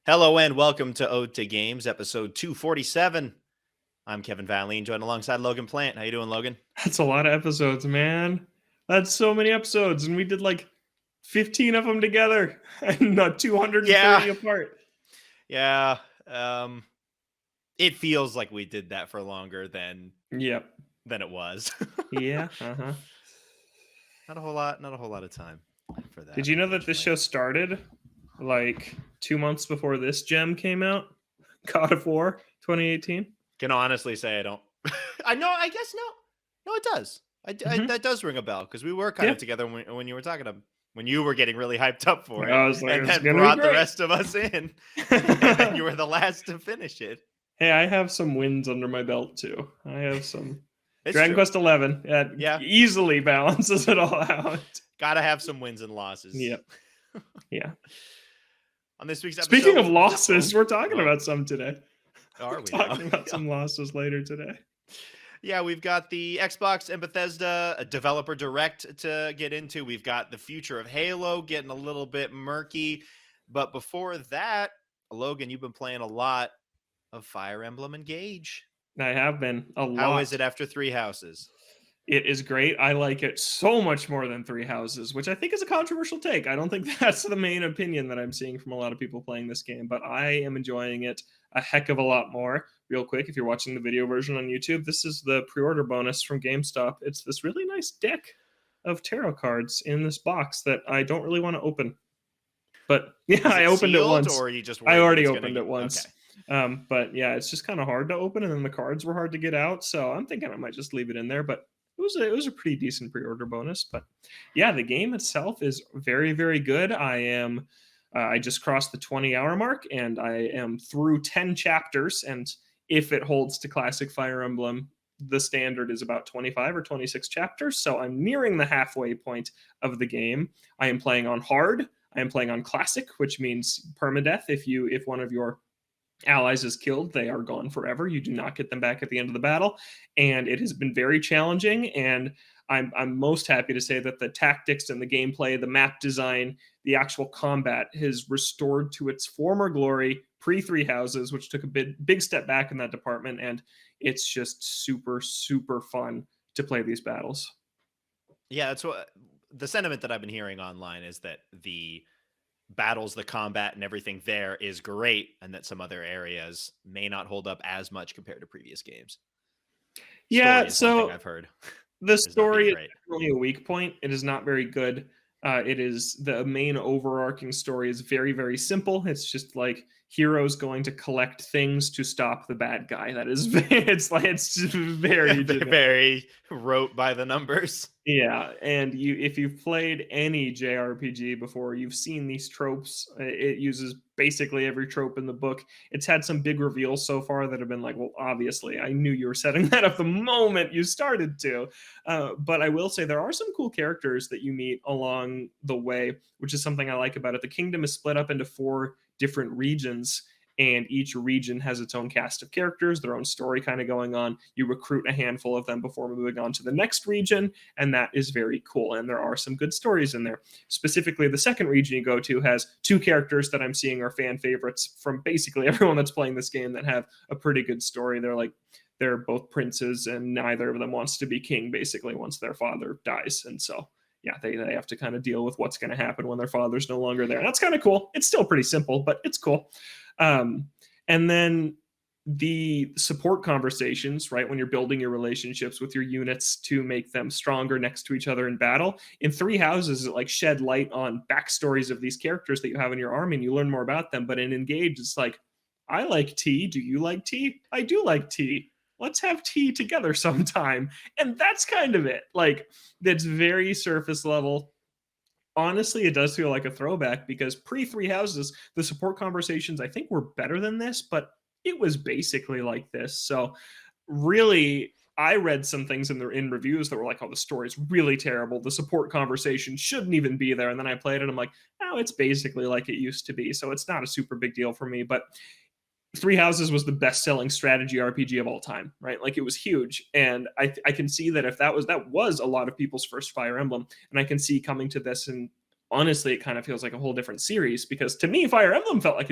Hello and welcome to Ode to Games, episode 247. I'm Kevin Van Leen, joined alongside Logan Plant. How you doing, Logan? That's a lot of episodes, man. That's so many episodes, and we did like 15 of them together, and not 230 apart. Yeah. It feels like we did that for longer than Yep. it was. Yeah. Not a whole lot of time for that. Did you know that this show started like 2 months before this gem came out? God of War 2018. Can honestly say I don't. I know. I guess no. No, it does. That does ring a bell because we were kind of together when you were talking to. When you were getting really hyped up for it, I was like, and then brought the rest of us in, and then you were the last to finish it. Hey, I have some wins under my belt too. I have some. It's Dragon true. Quest 11 easily balances it all out. Gotta have some wins and losses. Yep. Yeah. On this week's episode, speaking of losses, we're talking about some today. Are we talking about some losses later today? Yeah, we've got the Xbox and Bethesda a developer direct to get into. We've got the future of Halo getting a little bit murky. But before that, Logan, you've been playing a lot of Fire Emblem Engage. I have been a lot. How is it after Three Houses? It is great. I like it so much more than Three Houses, which I think is a controversial take. I don't think that's the main opinion that I'm seeing from a lot of people playing this game, but I am enjoying it a heck of a lot more. Real quick, if you're watching the video version on YouTube, this is the pre-order bonus from GameStop. It's this really nice deck of tarot cards in this box that I don't really want to open. But yeah, I opened it once. Or you just I already opened it once. Okay. But yeah, it's just kind of hard to open, and then the cards were hard to get out. So I'm thinking I might just leave it in there. But it was a pretty decent pre-order bonus. But yeah, the game itself is very, very good. I just crossed the 20-hour mark, and I am through 10 chapters. And if it holds to classic Fire Emblem, the standard is about 25 or 26 chapters. So I'm nearing the halfway point of the game. I am playing on hard. I am playing on classic, which means permadeath. If one of your allies is killed, they are gone forever. You do not get them back at the end of the battle. And it has been very challenging. And I'm most happy to say that the tactics and the gameplay, the map design, the actual combat has restored to its former glory pre-Three Houses, which took a big step back in that department. And it's just super, super fun to play these battles. Yeah, that's what the sentiment that I've been hearing online is, that the battles, the combat and everything there is great, and that some other areas may not hold up as much compared to previous games. Yeah, so I've heard the story is definitely a weak point. It is not very good. It is the main overarching story is very, very simple. It's just like heroes going to collect things to stop the bad guy. That is, it's very, very rote by the numbers. Yeah, and if you've played any JRPG before, you've seen these tropes. It uses basically every trope in the book. It's had some big reveals so far that have been like, well, obviously, I knew you were setting that up the moment you started to. But I will say there are some cool characters that you meet along the way, which is something I like about it. The kingdom is split up into 4 different regions, and each region has its own cast of characters, their own story kind of going on. You recruit a handful of them before moving on to the next region, and that is very cool. And there are some good stories in there. Specifically, the second region you go to has 2 characters that I'm seeing are fan favorites from basically everyone that's playing this game that have a pretty good story. They're both princes, and neither of them wants to be king, basically, once their father dies. And so yeah, they have to kind of deal with what's going to happen when their father's no longer there. And that's kind of cool. It's still pretty simple, but it's cool. And then the support conversations, right? When you're building your relationships with your units to make them stronger next to each other in battle. In Three Houses, it like shed light on backstories of these characters that you have in your army, and you learn more about them. But in Engage, it's like, I like tea. Do you like tea? I do like tea. Let's have tea together sometime. And that's kind of it. Like, that's very surface level. Honestly, it does feel like a throwback, because pre-Three Houses, the support conversations I think were better than this, but it was basically like this. So really, I read some things in reviews that were like, oh, the story's really terrible. The support conversation shouldn't even be there. And then I played it. I'm like, oh, it's basically like it used to be. So it's not a super big deal for me. But Three Houses was the best-selling strategy RPG of all time, right? Like, it was huge, and I can see that if that was a lot of people's first Fire Emblem, and I can see coming to this and honestly, it kind of feels like a whole different series, because to me, Fire Emblem felt like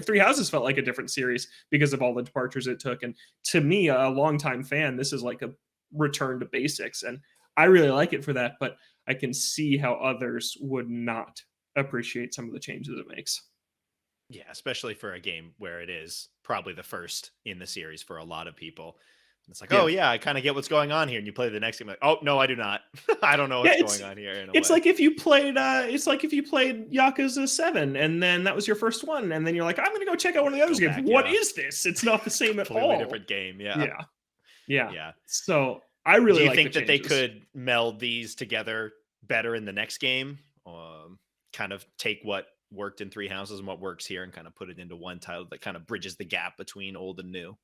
Three Houses felt like a different series because of all the departures it took. And to me, a longtime fan, this is like a return to basics, and I really like it for that. But I can see how others would not appreciate some of the changes it makes. Yeah, especially for a game where it is probably the first in the series for a lot of people. It's like, oh Yeah. yeah, I kind of get what's going on here. And you play the next game, like, oh no, I do not. I don't know Yeah, what's going on here in a it's way. like if you played Yakuza 7 and then that was your first one, and then you're like, I'm gonna go check out one of the other Go games. back, What yeah. is this? It's not the same at Completely all. different game. Yeah. Yeah. Yeah. Yeah. So I Do really you like the think that they changes. could meld these together better in the next game? Kind of take what worked in Three Houses and what works here and kind of put it into one title that kind of bridges the gap between old and new.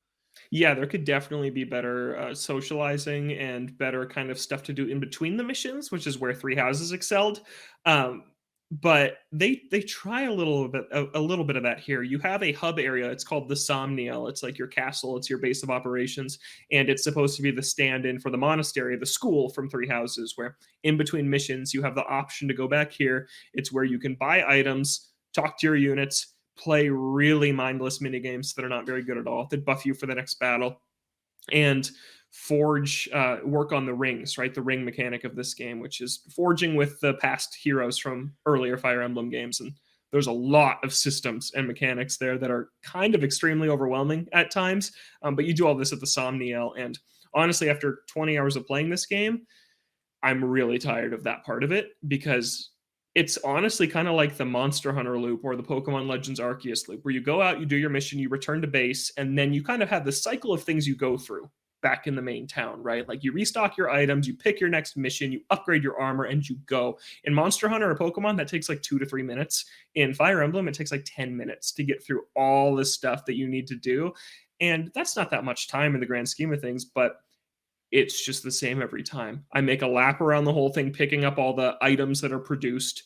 Yeah, there could definitely be better socializing and better kind of stuff to do in between the missions, which is where Three Houses excelled. Um, but they try a little bit of that here. You have a hub area. It's called the Somniel. It's like your castle. It's your base of operations, and it's supposed to be the stand-in for the monastery, the school from Three Houses. Where in between missions, you have the option to go back here. It's where you can buy items, talk to your units, play really mindless mini games that are not very good at all, that buff you for the next battle, and work on the rings, right? The ring mechanic of this game, which is forging with the past heroes from earlier Fire Emblem games. And there's a lot of systems and mechanics there that are kind of extremely overwhelming at times. But you do all this at the Somniel. And honestly, after 20 hours of playing this game, I'm really tired of that part of it, because it's honestly kind of like the Monster Hunter loop or the Pokemon Legends Arceus loop, where you go out, you do your mission, you return to base, and then you kind of have this cycle of things you go through back in the main town, right? Like you restock your items, you pick your next mission, you upgrade your armor, and you go. In Monster Hunter or Pokemon, that takes like 2 to 3 minutes. In Fire Emblem, it takes like 10 minutes to get through all the stuff that you need to do. And that's not that much time in the grand scheme of things, but it's just the same every time. I make a lap around the whole thing, picking up all the items that are produced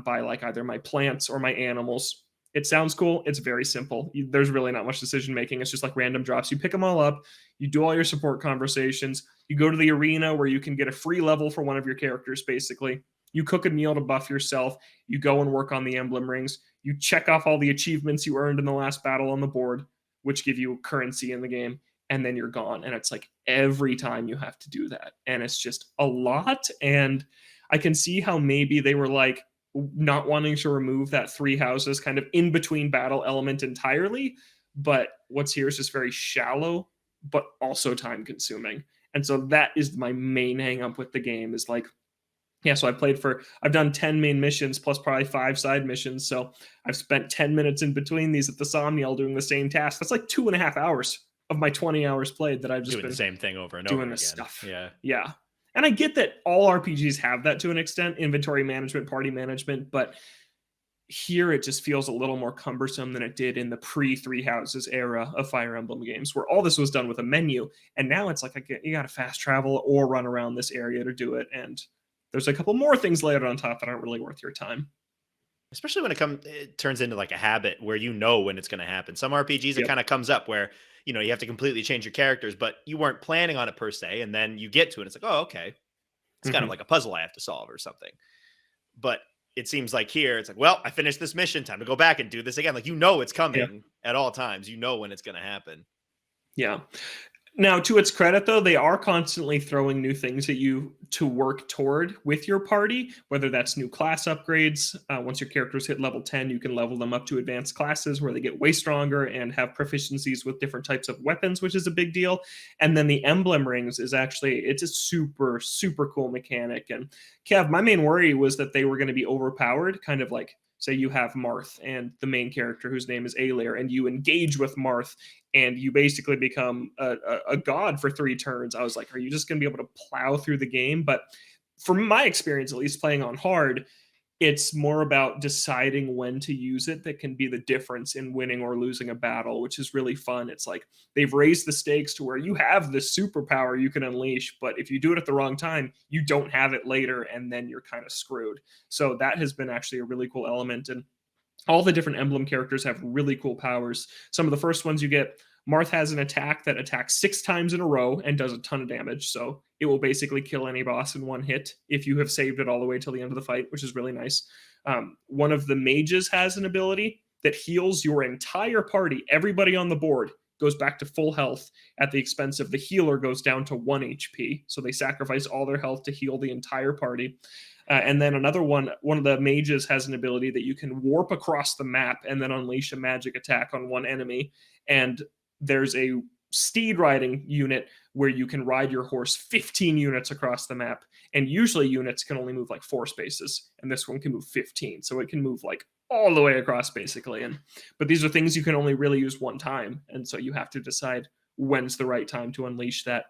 by like either my plants or my animals. It sounds cool. It's very simple. There's really not much decision making. It's just like random drops. You pick them all up. You do all your support conversations. You go to the arena where you can get a free level for one of your characters, basically. You cook a meal to buff yourself. You go and work on the emblem rings. You check off all the achievements you earned in the last battle on the board, which give you currency in the game, and then you're gone. And it's like every time you have to do that. And it's just a lot. And I can see how maybe they were like not wanting to remove that Three Houses kind of in between battle element entirely. But what's here is just very shallow, but also time consuming. And so that is my main hang up with the game, is like, yeah, so I've done 10 main missions plus probably 5 side missions. So I've spent 10 minutes in between these at the Somniel doing the same task. That's like 2.5 hours of my 20 hours played that I've just Doing the been same thing over and doing over this again. stuff. Yeah. Yeah. And I get that all RPGs have that to an extent, inventory management, party management, but here it just feels a little more cumbersome than it did in the pre Three Houses era of Fire Emblem games, where all this was done with a menu. And now it's like you got to fast travel or run around this area to do it. And there's a couple more things layered on top that aren't really worth your time. Especially when it turns into like a habit where you know when it's going to happen. Some RPGs, it Yep. kind of comes up where, you have to completely change your characters, but you weren't planning on it per se. And then you get to it. It's like, oh, okay. It's kind of Mhm. like a puzzle I have to solve or something. But it seems like here, it's like, well, I finished this mission. Time to go back and do this again. Like, it's Yeah. coming at all times. You know when it's going to happen. Yeah. Now, to its credit, though, they are constantly throwing new things at you to work toward with your party, whether that's new class upgrades. Once your characters hit level 10, you can level them up to advanced classes where they get way stronger and have proficiencies with different types of weapons, which is a big deal. And then the emblem rings it's a super, super cool mechanic. And Kev, my main worry was that they were going to be overpowered, kind of like, say you have Marth and the main character whose name is Alir, and you engage with Marth and you basically become a god for 3 turns. I was like, are you just going to be able to plow through the game? But from my experience, at least playing on hard, it's more about deciding when to use it that can be the difference in winning or losing a battle, which is really fun. It's like they've raised the stakes to where you have this superpower you can unleash, but if you do it at the wrong time, you don't have it later, and then you're kind of screwed. So that has been actually a really cool element. And all the different emblem characters have really cool powers. Some of the first ones you get, Marth has an attack that attacks 6 times in a row and does a ton of damage. So it will basically kill any boss in one hit if you have saved it all the way till the end of the fight, which is really nice. One of the mages has an ability that heals your entire party. Everybody on the board goes back to full health at the expense of the healer goes down to 1 HP. So they sacrifice all their health to heal the entire party. And then another one of the mages has an ability that you can warp across the map and then unleash a magic attack on one enemy. And there's a steed riding unit where you can ride your horse 15 units across the map. And usually units can only move like 4 spaces, and this one can move 15. So it can move like all the way across basically. But these are things you can only really use one time. And so you have to decide when's the right time to unleash that.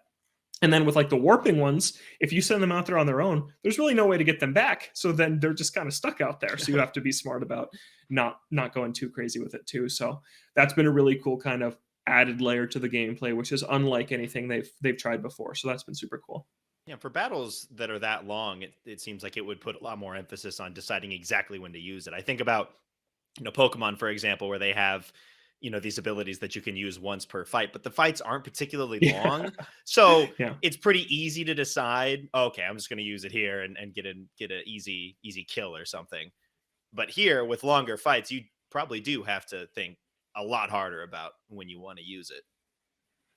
And then with like the warping ones, if you send them out there on their own, there's really no way to get them back. So then they're just kind of stuck out there. So you have to be smart about not going too crazy with it too. So that's been a really cool kind of added layer to the gameplay, which is unlike anything they've tried before. So that's been super cool. Yeah, for battles that are that long, it seems like it would put a lot more emphasis on deciding exactly when to use it. I think about, Pokemon, for example, where they have, these abilities that you can use once per fight, but the fights aren't particularly long. So Yeah. it's pretty easy to decide, okay, I'm just going to use it here and get an easy kill or something. But here with longer fights, you probably do have to think a lot harder about when you want to use it.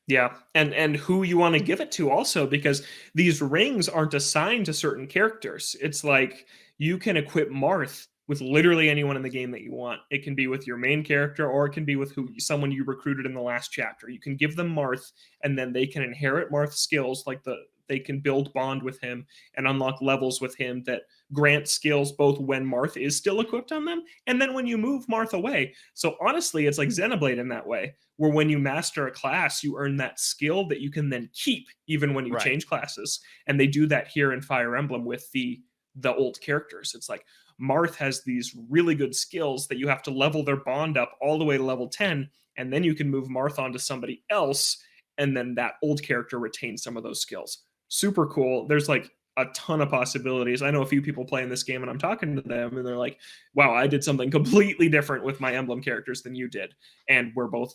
Yeah, and who you want to give it to also, because these rings aren't assigned to certain characters. It's like you can equip Marth with literally anyone in the game that you want. It can be with your main character, or it can be with someone you recruited in the last chapter. You can give them Marth, and then they can inherit Marth's skills, like they can build bond with him and unlock levels with him that grant skills both when Marth is still equipped on them and then when you move Marth away. So honestly, it's like Xenoblade in that way, where when you master a class, you earn that skill that you can then keep even when you Right. change classes. And they do that here in Fire Emblem with the old characters. It's like Marth has these really good skills that you have to level their bond up all the way to level 10, and then you can move Marth on to somebody else, and then that old character retains some of those skills. Super cool. There's like a ton of possibilities. I know a few people playing this game and I'm talking to them and they're like, wow, I did something completely different with my Emblem characters than you did. And we're both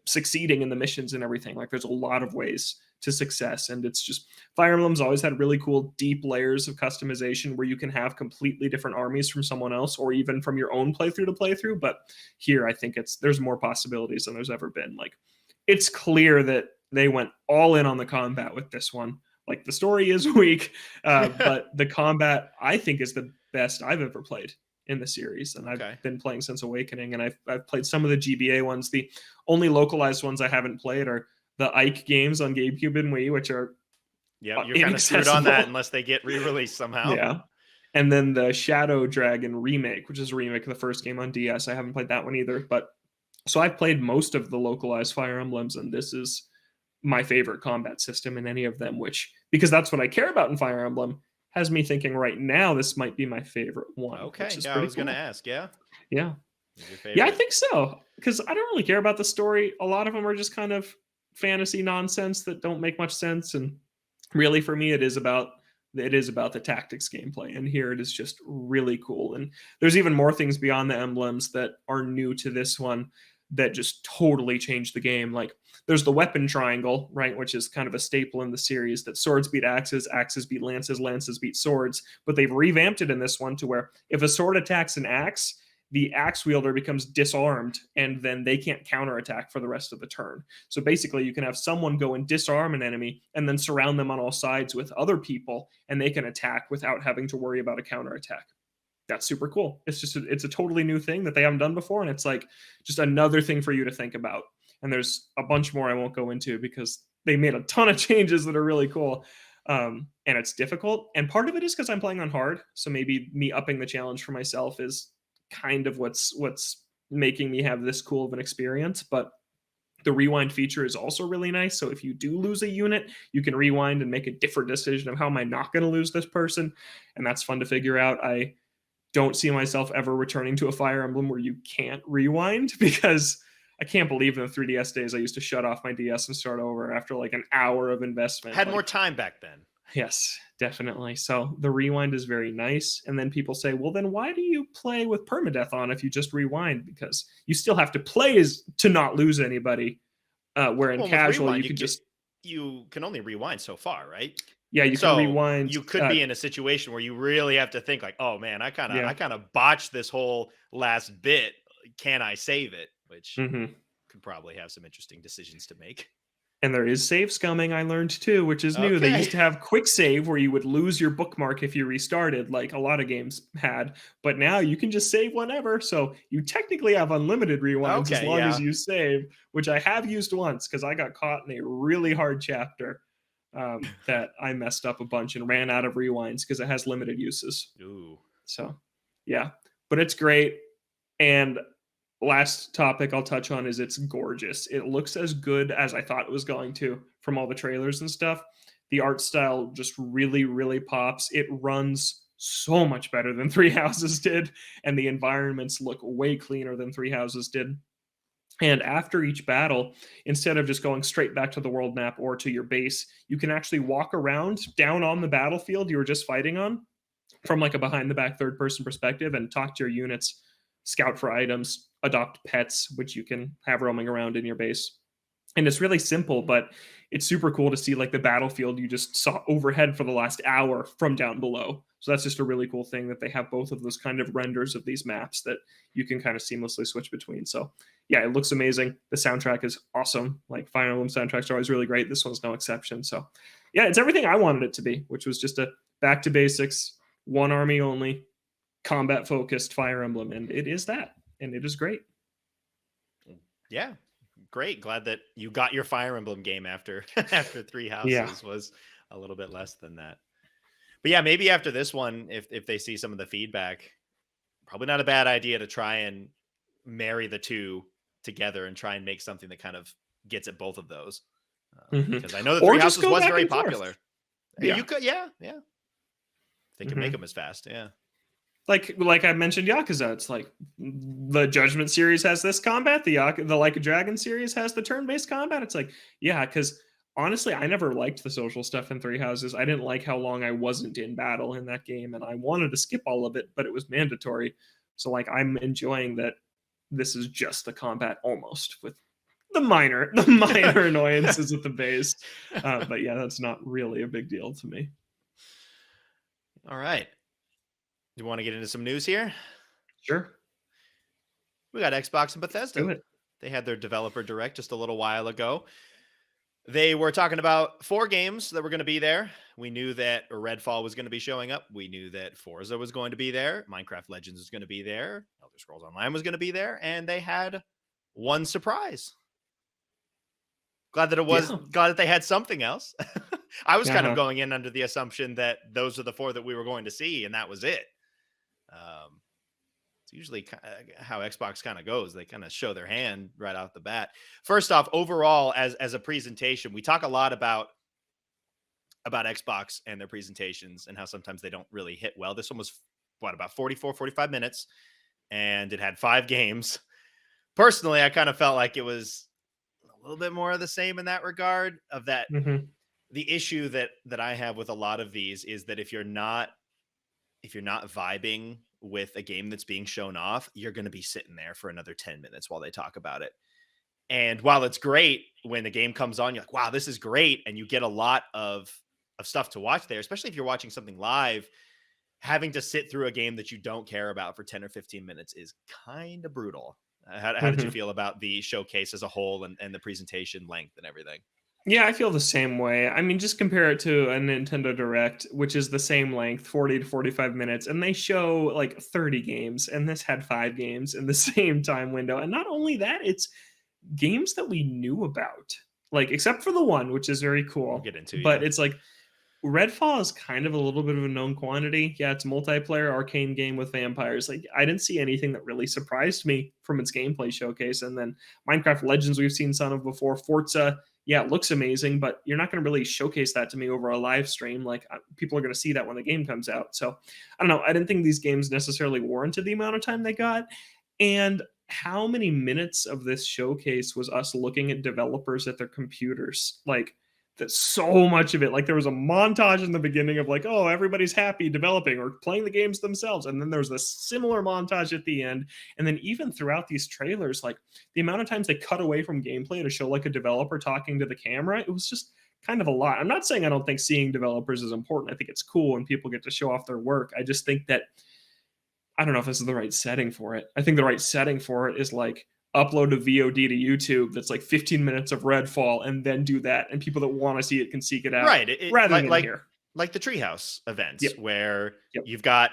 succeeding in the missions and everything. Like there's a lot of ways to success. And it's just, Fire Emblem's always had really cool, deep layers of customization where you can have completely different armies from someone else or even from your own playthrough to playthrough. But here, I think there's more possibilities than there's ever been. Like it's clear that they went all in on the combat with this one. Like the story is weak, but the combat I think is the best I've ever played in the series, and I've been playing since Awakening, and I've played some of the GBA ones. The only localized ones I haven't played are the Ike games on GameCube and Wii, which are you're kind of screwed on that unless they get re-released somehow. Yeah, and then the Shadow Dragon remake, which is a remake of the first game on DS. I haven't played that one either, but so I've played most of the localized Fire Emblems, and this is my favorite combat system in any of them, which, because that's what I care about in Fire Emblem, has me thinking right now this might be my favorite one. Okay, yeah, I was going to ask, yeah? Yeah. Yeah, I think so, because I don't really care about the story. A lot of them are just kind of fantasy nonsense that don't make much sense, and really for me it is about the tactics gameplay, and here it is just really cool. And there's even more things beyond the emblems that are new to this one that just totally changed the game. Like there's the weapon triangle, right, which is kind of a staple in the series, that swords beat axes, axes beat lances, lances beat swords. But they've revamped it in this one to where if a sword attacks an axe, the axe wielder becomes disarmed, and then they can't counterattack for the rest of the turn. So basically, you can have someone go and disarm an enemy and then surround them on all sides with other people, and they can attack without having to worry about a counterattack. That's super cool. It's a totally new thing that they haven't done before, and it's like just another thing for you to think about. And there's a bunch more I won't go into because they made a ton of changes that are really cool. And it's difficult, and part of it is because I'm playing on hard, so maybe me upping the challenge for myself is kind of what's making me have this cool of an experience. But the rewind feature is also really nice. So if you do lose a unit, you can rewind and make a different decision of how am I not going to lose this person, and that's fun to figure out. I don't see myself ever returning to a Fire Emblem where you can't rewind, because I can't believe in the 3DS days I used to shut off my DS and start over after like an hour of investment. Had more time back then. Yes, definitely. So the rewind is very nice. And then people say, well, then why do you play with permadeath on if you just rewind? Because you still have to play to not lose anybody. Where in casual, rewind, you can just... You can only rewind so far, right? Yeah, you can So rewind. you could be in a situation where you really have to think like, oh man, I Yeah. kind of botched this whole last bit. Can I save it? Which Hmm. could probably have some interesting decisions to make. And there is save scumming, I learned too, which is new. They Okay. used to have quick save where you would lose your bookmark if you restarted, like a lot of games had. But now you can just save whenever. So you technically have unlimited rewinds as Okay, long as yeah. you save, which I have used once because I got caught in a really hard chapter that I messed up a bunch and ran out of rewinds because it has limited uses. Ooh. So, yeah, but it's great. And last topic I'll touch on is it's gorgeous. It looks as good as I thought it was going to from all the trailers and stuff. The art style just really, really pops. It runs so much better than Three Houses did, and the environments look way cleaner than Three Houses did. And after each battle, instead of just going straight back to the world map or to your base, you can actually walk around down on the battlefield you were just fighting on from like a behind the back third person perspective and talk to your units, scout for items, adopt pets, which you can have roaming around in your base. And it's really simple, but it's super cool to see like the battlefield you just saw overhead for the last hour from down below. So that's just a really cool thing that they have both of those kind of renders of these maps that you can kind of seamlessly switch between. So yeah, it looks amazing. The soundtrack is awesome. Like Fire Emblem soundtracks are always really great. This one's no exception. So yeah, it's everything I wanted it to be, which was just a back to basics, one army only, combat focused Fire Emblem, and it is that, and it is great. Yeah. Great. Glad that you got your Fire Emblem game after after Three Yeah. Houses was a little bit less than that. But yeah, maybe after this one, if they see some of the feedback, probably not a bad idea to try and marry the two together and try and make something that kind of gets at both of those. Hmm. Because I know the Or Three just Houses go was back very and forth. popular. Yeah. You could, yeah, yeah. They can make Hmm. them as fast, yeah. Like I mentioned, Yakuza. It's like the Judgment series has this combat. The Like a Dragon series has the turn-based combat. It's like, yeah, because honestly, I never liked the social stuff in Three Houses. I didn't like how long I wasn't in battle in that game, and I wanted to skip all of it, but it was mandatory. So like, I'm enjoying that this is just the combat almost with the minor annoyances at the base. But yeah, that's not really a big deal to me. All right. You want to get into some news here? Sure, We got Xbox and let's do Bethesda. it. They had their developer direct just a little while ago. They were talking about 4 games that were going to be there. We knew that Redfall was going to be showing up. We knew that Forza was going to be there. Minecraft Legends was going to be there. Elder Scrolls Online was going to be there. And they had one surprise. Yeah. Glad that they had something else. I was kind of Uh-huh. going in under the assumption that those are the 4 that we were going to see, and that was it. It's usually how Xbox kind of goes. They kind of show their hand right off the bat. First off, overall, as a presentation, we talk a lot about Xbox and their presentations and how sometimes they don't really hit well. This one was about 45 minutes, and it had 5 games. Personally, I kind of felt like it was a little bit more of the same in that regard. Of that, Mhm. the issue that I have with a lot of these is that if you're not vibing with a game that's being shown off, you're going to be sitting there for another 10 minutes while they talk about it. And while it's great when the game comes on, you're like, wow, this is great. And you get a lot of stuff to watch there, especially if you're watching something live. Having to sit through a game that you don't care about for 10 or 15 minutes is kind of brutal. How did you Mhm. feel about the showcase as a whole and the presentation length and everything? Yeah, I feel the same way. I mean, just compare it to a Nintendo Direct, which is the same length, 40 to 45 minutes, and they show like 30 games, and this had 5 games in the same time window. And not only that, it's games that we knew about. Like except for the one, which is very We'll cool. get into, But yeah. it's like Redfall is kind of a little bit of a known quantity. Yeah, it's a multiplayer arcane game with vampires. Like I didn't see anything that really surprised me from its gameplay showcase. And then Minecraft Legends we've seen some of before. Forza, yeah, it looks amazing, but you're not going to really showcase that to me over a live stream. Like people are going to see that when the game comes out. So I don't know. I didn't think these games necessarily warranted the amount of time they got. And how many minutes of this showcase was us looking at developers at their computers? Like that so much of it, like there was a montage in the beginning of like, oh, everybody's happy developing or playing the games themselves, and then there's this similar montage at the end, and then even throughout these trailers, like the amount of times they cut away from gameplay to show like a developer talking to the camera, it was just kind of a lot. I'm not saying I don't think seeing developers is important. I think it's cool when people get to show off their work. I just think that I don't know if this is the right setting for it. I think the right setting for it is like upload a VOD to YouTube that's like 15 minutes of Redfall and then do that. And people that want to see it can seek it out Right. rather than here. Like the Treehouse events Yep. where Yep. you've got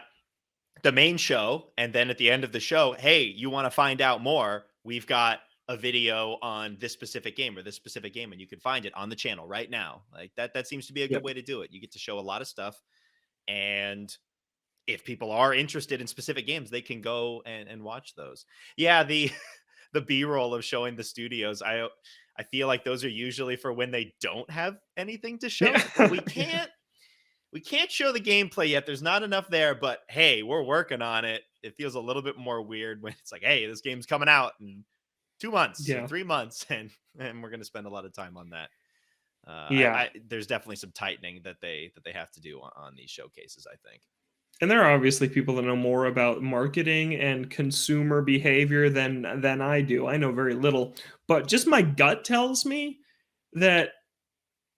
the main show, and then at the end of the show, hey, you want to find out more? We've got a video on this specific game or this specific game, and you can find it on the channel right now. Like that seems to be a good Yep. way to do it. You get to show a lot of stuff, and if people are interested in specific games, they can go and watch those. Yeah, the the B-roll of showing the studios, I feel like those are usually for when they don't have anything to show. Yeah. Like, well, we can't show the gameplay yet. There's not enough there, but hey, we're working on it. It feels a little bit more weird when it's like, hey, this game's coming out in 2 months or Yeah. 3 months, and we're going to spend a lot of time on that. Yeah. There's definitely some tightening that they have to do on these showcases, I think. And there are obviously people that know more about marketing and consumer behavior than I do. I know very little, but just my gut tells me that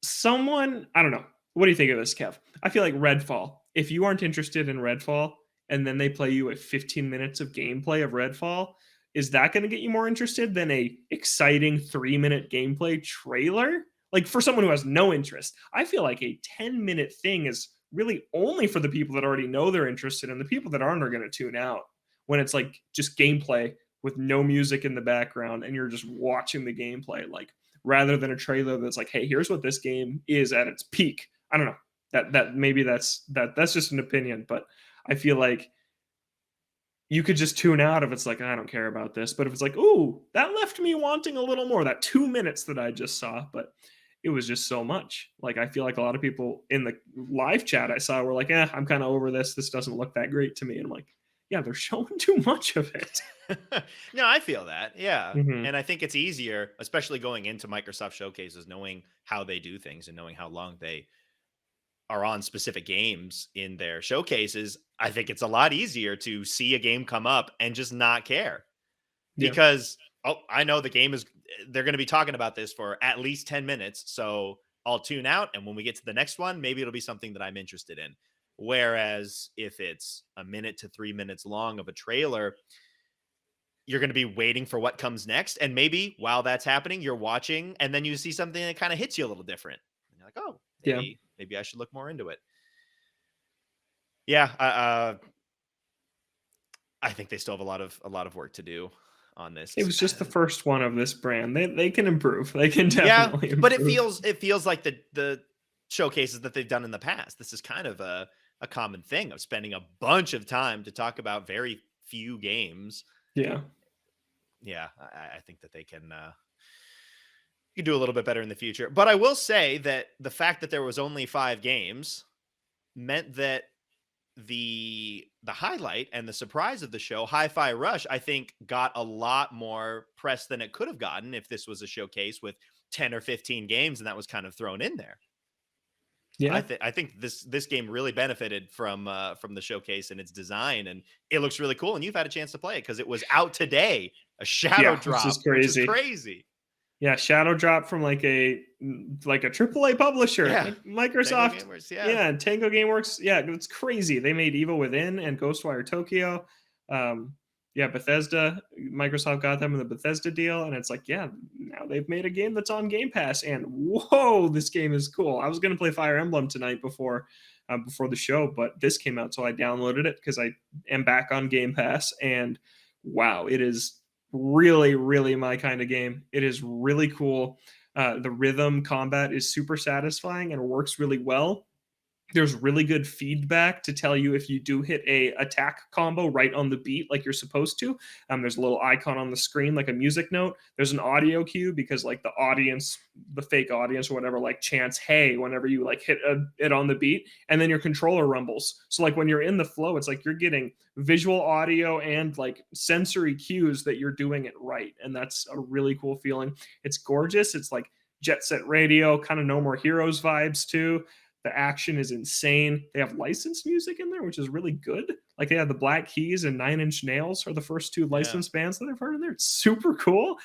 someone, I don't know. What do you think of this, Kev? I feel like Redfall. If you aren't interested in Redfall and then they play you at 15 minutes of gameplay of Redfall, is that going to get you more interested than a exciting 3-minute gameplay trailer? Like for someone who has no interest, I feel like a 10-minute thing is really only for the people that already know they're interested, and the people that aren't are going to tune out when it's like just gameplay with no music in the background and you're just watching the gameplay, like rather than a trailer that's like, hey, here's what this game is at its peak. I don't know. That maybe that's just an opinion, but I feel like you could just tune out if it's like, I don't care about this. But if it's like, ooh, that left me wanting a little more, that 2 minutes that I just saw, but it was just so much. Like, I feel like a lot of people in the live chat I saw were like, I'm kind of over this. This doesn't look that great to me. And I'm like, yeah, they're showing too much of it. No, I feel that. Yeah. Mhm. And I think it's easier, especially going into Microsoft showcases, knowing how they do things and knowing how long they are on specific games in their showcases. I think it's a lot easier to see a game come up and just not care Yeah. because, oh, I know the game is, they're going to be talking about this for at least 10 minutes. So I'll tune out. And when we get to the next one, maybe it'll be something that I'm interested in. Whereas if it's a minute to 3 minutes long of a trailer, you're going to be waiting for what comes next. And maybe while that's happening, you're watching and then you see something that kind of hits you a little different. And you're like, oh, Yeah. maybe I should look more into it. Yeah. I think they still have a lot of work to do on this. It was just the first one of this brand. They can improve. They can definitely improve. But it feels like the showcases that they've done in the past. This is kind of a common thing of spending a bunch of time to talk about very few games. Yeah. Yeah, I think that they can do a little bit better in the future. But I will say that the fact that there was only 5 games meant that the highlight and the surprise of the show, Hi-Fi Rush, I think got a lot more press than it could have gotten if this was a showcase with 10 or 15 games and that was kind of thrown in there. Yeah. I think this game really benefited from the showcase and its design, and it looks really cool. And you've had a chance to play it because it was out today. A shadow drop, which is crazy. Yeah, shadow drop from like a AAA publisher, like Microsoft. Tango Gameworks, and Tango Gameworks. Yeah, it's crazy. They made Evil Within and Ghostwire Tokyo. Bethesda. Microsoft got them in the Bethesda deal, and it's like, yeah, now they've made a game that's on Game Pass, and whoa, this game is cool. I was going to play Fire Emblem tonight before the show, but this came out, so I downloaded it because I am back on Game Pass, and wow, it is really, really my kind of game. It is really cool. The rhythm combat is super satisfying and works really well. There's really good feedback to tell you if you do hit a attack combo right on the beat like you're supposed to. There's a little icon on the screen like a music note. There's an audio cue because like the audience, the fake audience or whatever, like chants hey whenever you like hit it on the beat, and then your controller rumbles. So like when you're in the flow, it's like you're getting visual audio and like sensory cues that you're doing it right, and that's a really cool feeling. It's gorgeous. It's like Jet Set Radio, kind of No More Heroes vibes too. The action is insane. They have licensed music in there, which is really good. Like they have the Black Keys and 9 Inch Nails are the first 2 licensed bands that I've heard in there. It's super cool.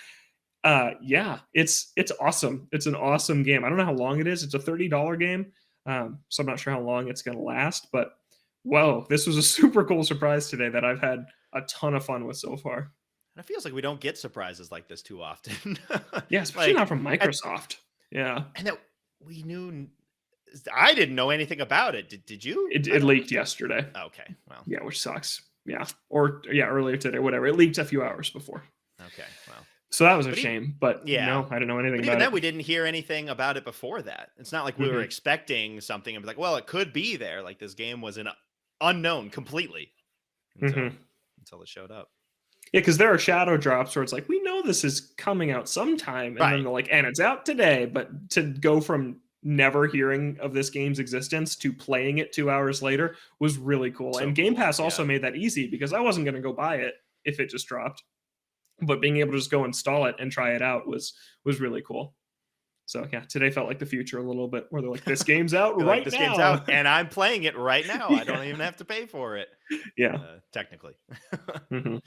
Yeah, it's awesome. It's an awesome game. I don't know how long it is. It's a $30 game. So I'm not sure how long it's going to last, but whoa, this was a super cool surprise today that I've had a ton of fun with so far. And it feels like we don't get surprises like this too often. Yeah, especially like, not from and, Microsoft. Yeah. and that we knew. I didn't know anything about it. Did you? It, I it don't. leaked yesterday. Okay. Well. Yeah, which sucks. Yeah. Or yeah, earlier today, whatever. It leaked a few hours before. Okay. Well. So that was a But shame, but yeah. no, I didn't know anything But even about then, it. we didn't hear anything about it before that. It's not like we were Mhm. expecting something and be like, well, it could be there. Like this game was an unknown completely until Mhm. until it showed up. Yeah, because there are shadow drops where it's like, we know this is coming out sometime, and then Right. they're like, and it's out today. But to go from never hearing of this game's existence to playing it 2 hours later was really cool. So And Game cool. Pass also Yeah. made that easy because I wasn't going to go buy it if it just dropped. But being able to just go install it and try it out was really cool. So yeah, today felt like the future a little bit, where they're like, this game's out You're like, right this game's now. out and I'm playing it right now. I don't Yeah. even have to pay for it. Yeah. Technically. Mhm.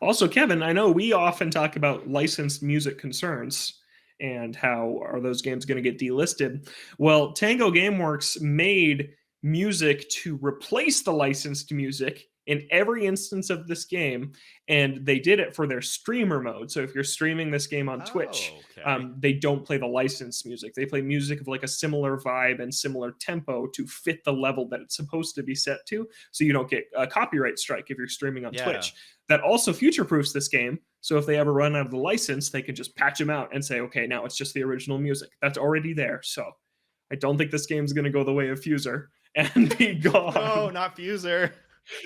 Also, Kevin, I know we often talk about licensed music concerns and how are those games going to get delisted. Well, Tango Gameworks made music to replace the licensed music in every instance of this game, and they did it for their streamer mode. So if you're streaming this game on Twitch, Oh, okay. they don't play the licensed music. They play music of like a similar vibe and similar tempo to fit the level that it's supposed to be set to, so you don't get a copyright strike if you're streaming on Yeah. Twitch. That also future proofs this game. So if they ever run out of the license, they can just patch them out and say, okay, now it's just the original music that's already there. So I don't think this game's going to go the way of Fuser and be No, gone not Fuser.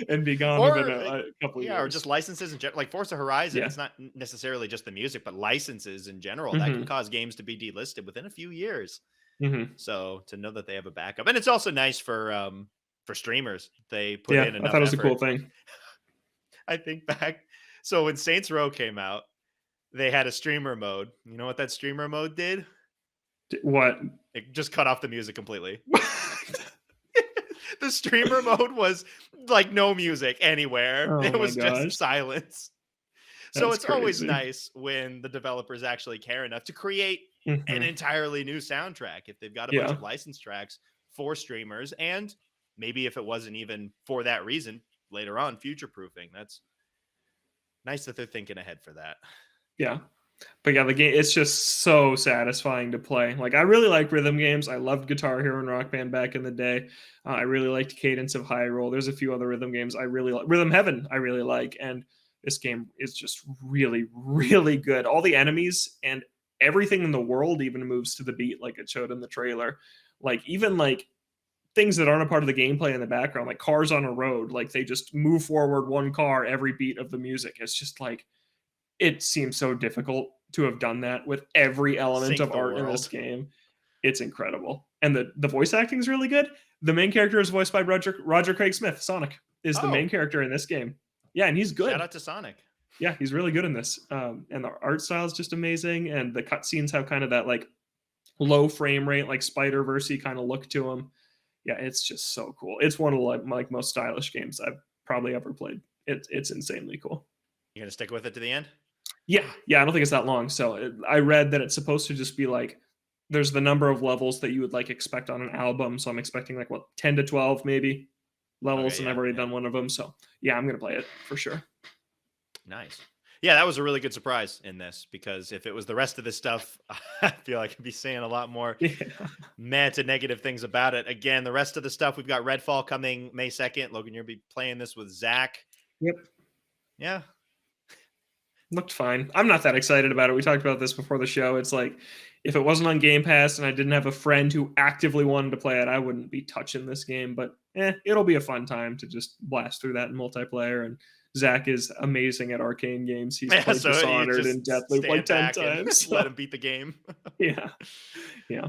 and be gone within Or a couple of yeah, or just years. licenses in general. Like Forza Horizon, Yeah. it's not necessarily just the music, but licenses in general that can Hmm. cause games to be delisted within a few years. Hmm. So to know that they have a backup, and it's also nice for streamers. They put Yeah, in I thought enough it was a cool effort. thing. I think back. So when Saints Row came out, they had a streamer mode. You know what that streamer mode did? What? It just cut off the music completely. The streamer mode was like no music anywhere. Oh It my was just gosh, silence. So that's it's always crazy. nice when the developers actually care enough to create an Hmm. entirely new soundtrack. If they've got a bunch Yeah. of licensed tracks for streamers, and maybe if it wasn't even for that reason, later on, future proofing. That's nice that they're thinking ahead for that. Yeah. But yeah, the game, it's just so satisfying to play. Like, I really like rhythm games. I loved Guitar Hero and Rock Band back in the day. I really liked Cadence of Hyrule. There's a few other rhythm games I really like. Rhythm Heaven I really like, and this game is just really, really good. All the enemies and everything in the world even moves to the beat, like it showed in the trailer. Like, even like things that aren't a part of the gameplay in the background, like cars on a road, like they just move forward one car every beat of the music. It's just like, it seems so difficult to have done that with every element Sync of the art in this world. game. It's incredible. And the voice acting is really good. The main character is voiced by Roger Craig Smith. Sonic is the main Oh, character in this game. Yeah, and he's shout good. out to Sonic. Yeah, he's really good in this. And the art style is just amazing. And the cutscenes have kind of that like low frame rate, like Spider Versey kind of look to them. Yeah, it's just so cool. It's one of like most stylish games I've probably ever played. It's insanely cool. You gonna stick with it to the end? Yeah, yeah, I don't think it's that long. So I read that it's supposed to just be like there's the number of levels that you would like expect on an album. So I'm expecting like what 10 to 12 maybe levels, Okay, and yeah, I've already yeah. done one of them. So yeah, I'm gonna play it for sure. Nice. Yeah, that was a really good surprise in this because if it was the rest of this stuff, I feel like I'd be saying a lot more Yeah. meh to negative things about it. Again, the rest of the stuff, we've got Redfall coming May 2nd. Logan, you'll be playing this with Zach. Yep. Yeah. Looked fine. I'm not that excited about it. We talked about this before the show. It's like if it wasn't on Game Pass and I didn't have a friend who actively wanted to play it, I wouldn't be touching this game. But it'll be a fun time to just blast through that in multiplayer. And Zach is amazing at arcane games. He's Yeah, played so you Dishonored and just Deathloop like stand 10 back and times. let So him beat the game. yeah. Yeah.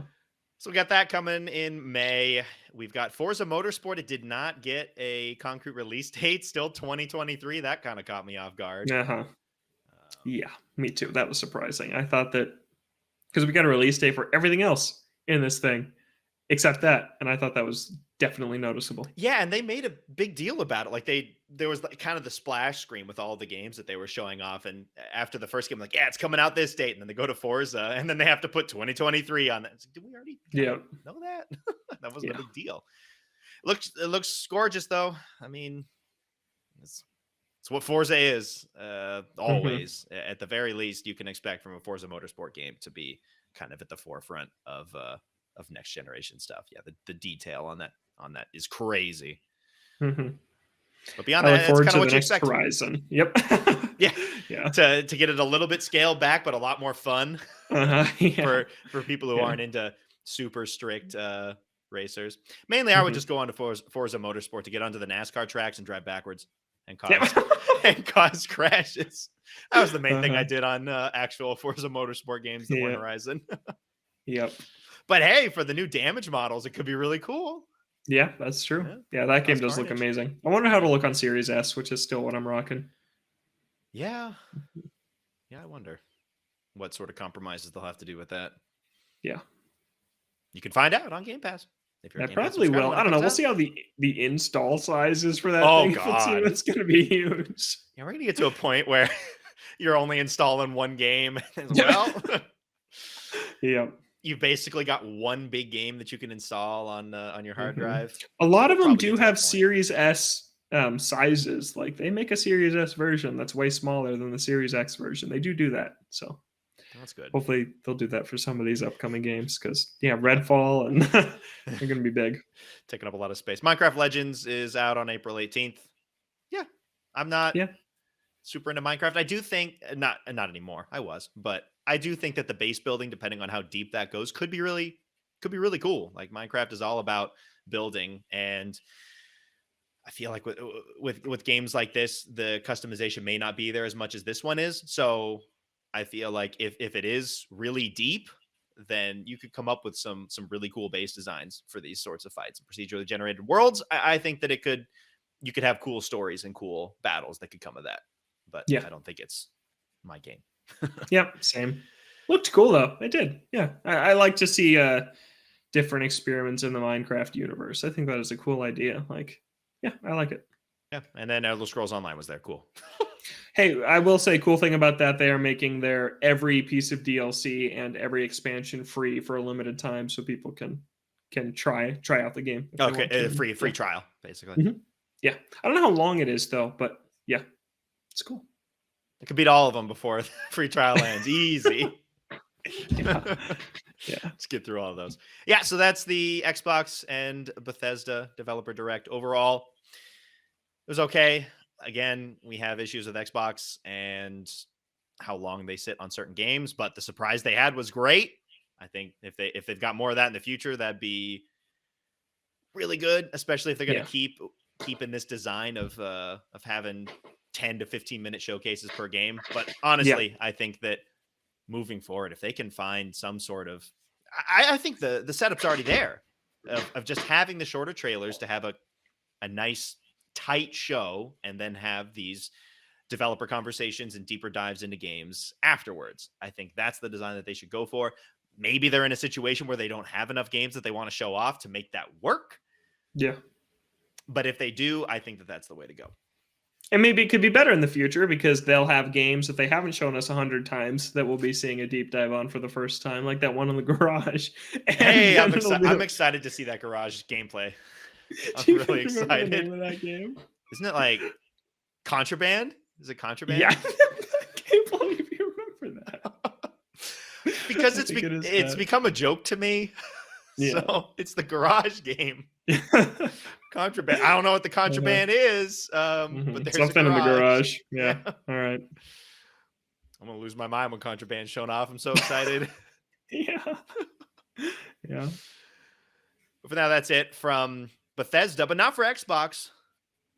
So we got that coming in May. We've got Forza Motorsport. It did not get a concrete release date, still 2023. That kind of caught me off guard. Uh-huh. Um, Yeah, me too. That was surprising. I thought that because we got a release date for everything else in this thing except that, and I thought that was definitely noticeable. yeah, and they made a big deal about it. Like there was like kind of the splash screen with all the games that they were showing off. And after the first game, like, yeah, it's coming out this date. And then they go to Forza and then they have to put 2023 on that. It's like, did we already Yeah. know that? That wasn't a Yeah. big deal. It looks gorgeous though. I mean, it's what Forza is. Always, at the very least, you can expect from a Forza Motorsport game to be kind of at the forefront of next generation stuff. Yeah, the detail on that is crazy. Mm-hmm. But beyond I that, look it's forward kind to of the what you next expect. Horizon. Yep. Yeah, Yeah. to get it a little bit scaled back, but a lot more fun Yeah. for people who Yeah. aren't into super strict racers. Mainly, I would just go on to Forza Motorsport to get onto the NASCAR tracks and drive backwards and cause crashes. That was the main thing I did on actual Forza Motorsport games that weren't Horizon. Yep. But hey, for the new damage models, it could be really cool. Yeah, that's true. Yeah, that game does look amazing. I wonder how it'll look on Series S, which is still what I'm rocking. Yeah. Yeah, I wonder what sort of compromises they'll have to do with that. Yeah. You can find out on Game Pass. If you're I probably will. I don't know. We'll see how the install size is for that thing. God. It's going to be huge. Yeah, we're going to get to a point where you're only installing one game. Well, yeah. You've basically got one big game that you can install on your hard drive. A lot of them do have Series S sizes. Like they make a Series S version that's way smaller than the Series X version. They do that. So that's good. Hopefully they'll do that for some of these upcoming games because Redfall and they're going to be big. Taking up a lot of space. Minecraft Legends is out on April 18th. Yeah. I'm not super into Minecraft. I do think not anymore. I was, but I do think that the base building, depending on how deep that goes, could be really cool. Like Minecraft is all about building, and I feel like with games like this, the customization may not be there as much as this one is. So I feel like if it is really deep, then you could come up with some really cool base designs for these sorts of fights and procedurally generated worlds. I think that you could have cool stories and cool battles that could come of that. But I don't think it's my game. Yep, same. Looked cool though. It did. Yeah, I like to see different experiments in the Minecraft universe. I think that is a cool idea. Like, yeah, I like it. Yeah, and then Elder Scrolls Online was there. Cool. Hey, I will say, cool thing about that, they are making their every piece of DLC and every expansion free for a limited time, so people can try out the game. Okay, free trial, basically. Mm-hmm. Yeah, I don't know how long it is though, but yeah, it's cool. It could beat all of them before the free trial ends. Easy. Yeah. Let's get through all of those. Yeah, so that's the Xbox and Bethesda Developer Direct. Overall, it was okay. Again, we have issues with Xbox and how long they sit on certain games, but the surprise they had was great. I think if they've got more of that in the future, that'd be really good, especially if they're going to keep in this design of having 10 to 15 minute showcases per game. But honestly, I think that moving forward, if they can find some sort of, I think the setup's already there of just having the shorter trailers to have a nice tight show and then have these developer conversations and deeper dives into games afterwards. I think that's the design that they should go for. Maybe they're in a situation where they don't have enough games that they want to show off to make that work. Yeah. But if they do, I think that that's the way to go. And maybe it could be better in the future because they'll have games that they haven't shown us 100 times that we'll be seeing a deep dive on for the first time, like that one in the garage. Hey, I'm excited to see that garage gameplay. I'm really excited. The name of that game? Isn't it like Contraband? Is it Contraband? Yeah. I can't believe you remember that. Because it's become a joke to me. Yeah. So it's the garage game. Contraband. I don't know what the contraband is, but there's something in the garage. Yeah. All right. I'm gonna lose my mind when Contraband's shown off. I'm so excited. Yeah. But for now, that's it from Bethesda, but not for Xbox,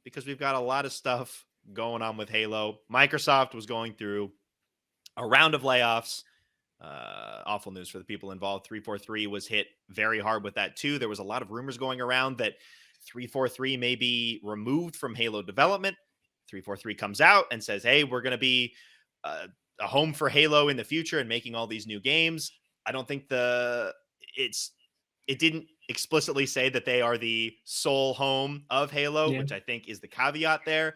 because we've got a lot of stuff going on with Halo. Microsoft was going through a round of layoffs. Awful news for the people involved. 343 was hit very hard with that too. There was a lot of rumors going around that 343 may be removed from Halo development. 343 comes out and says, hey, we're going to be a home for Halo in the future and making all these new games. I don't think it explicitly say that they are the sole home of Halo, Yeah. which I think is the caveat there.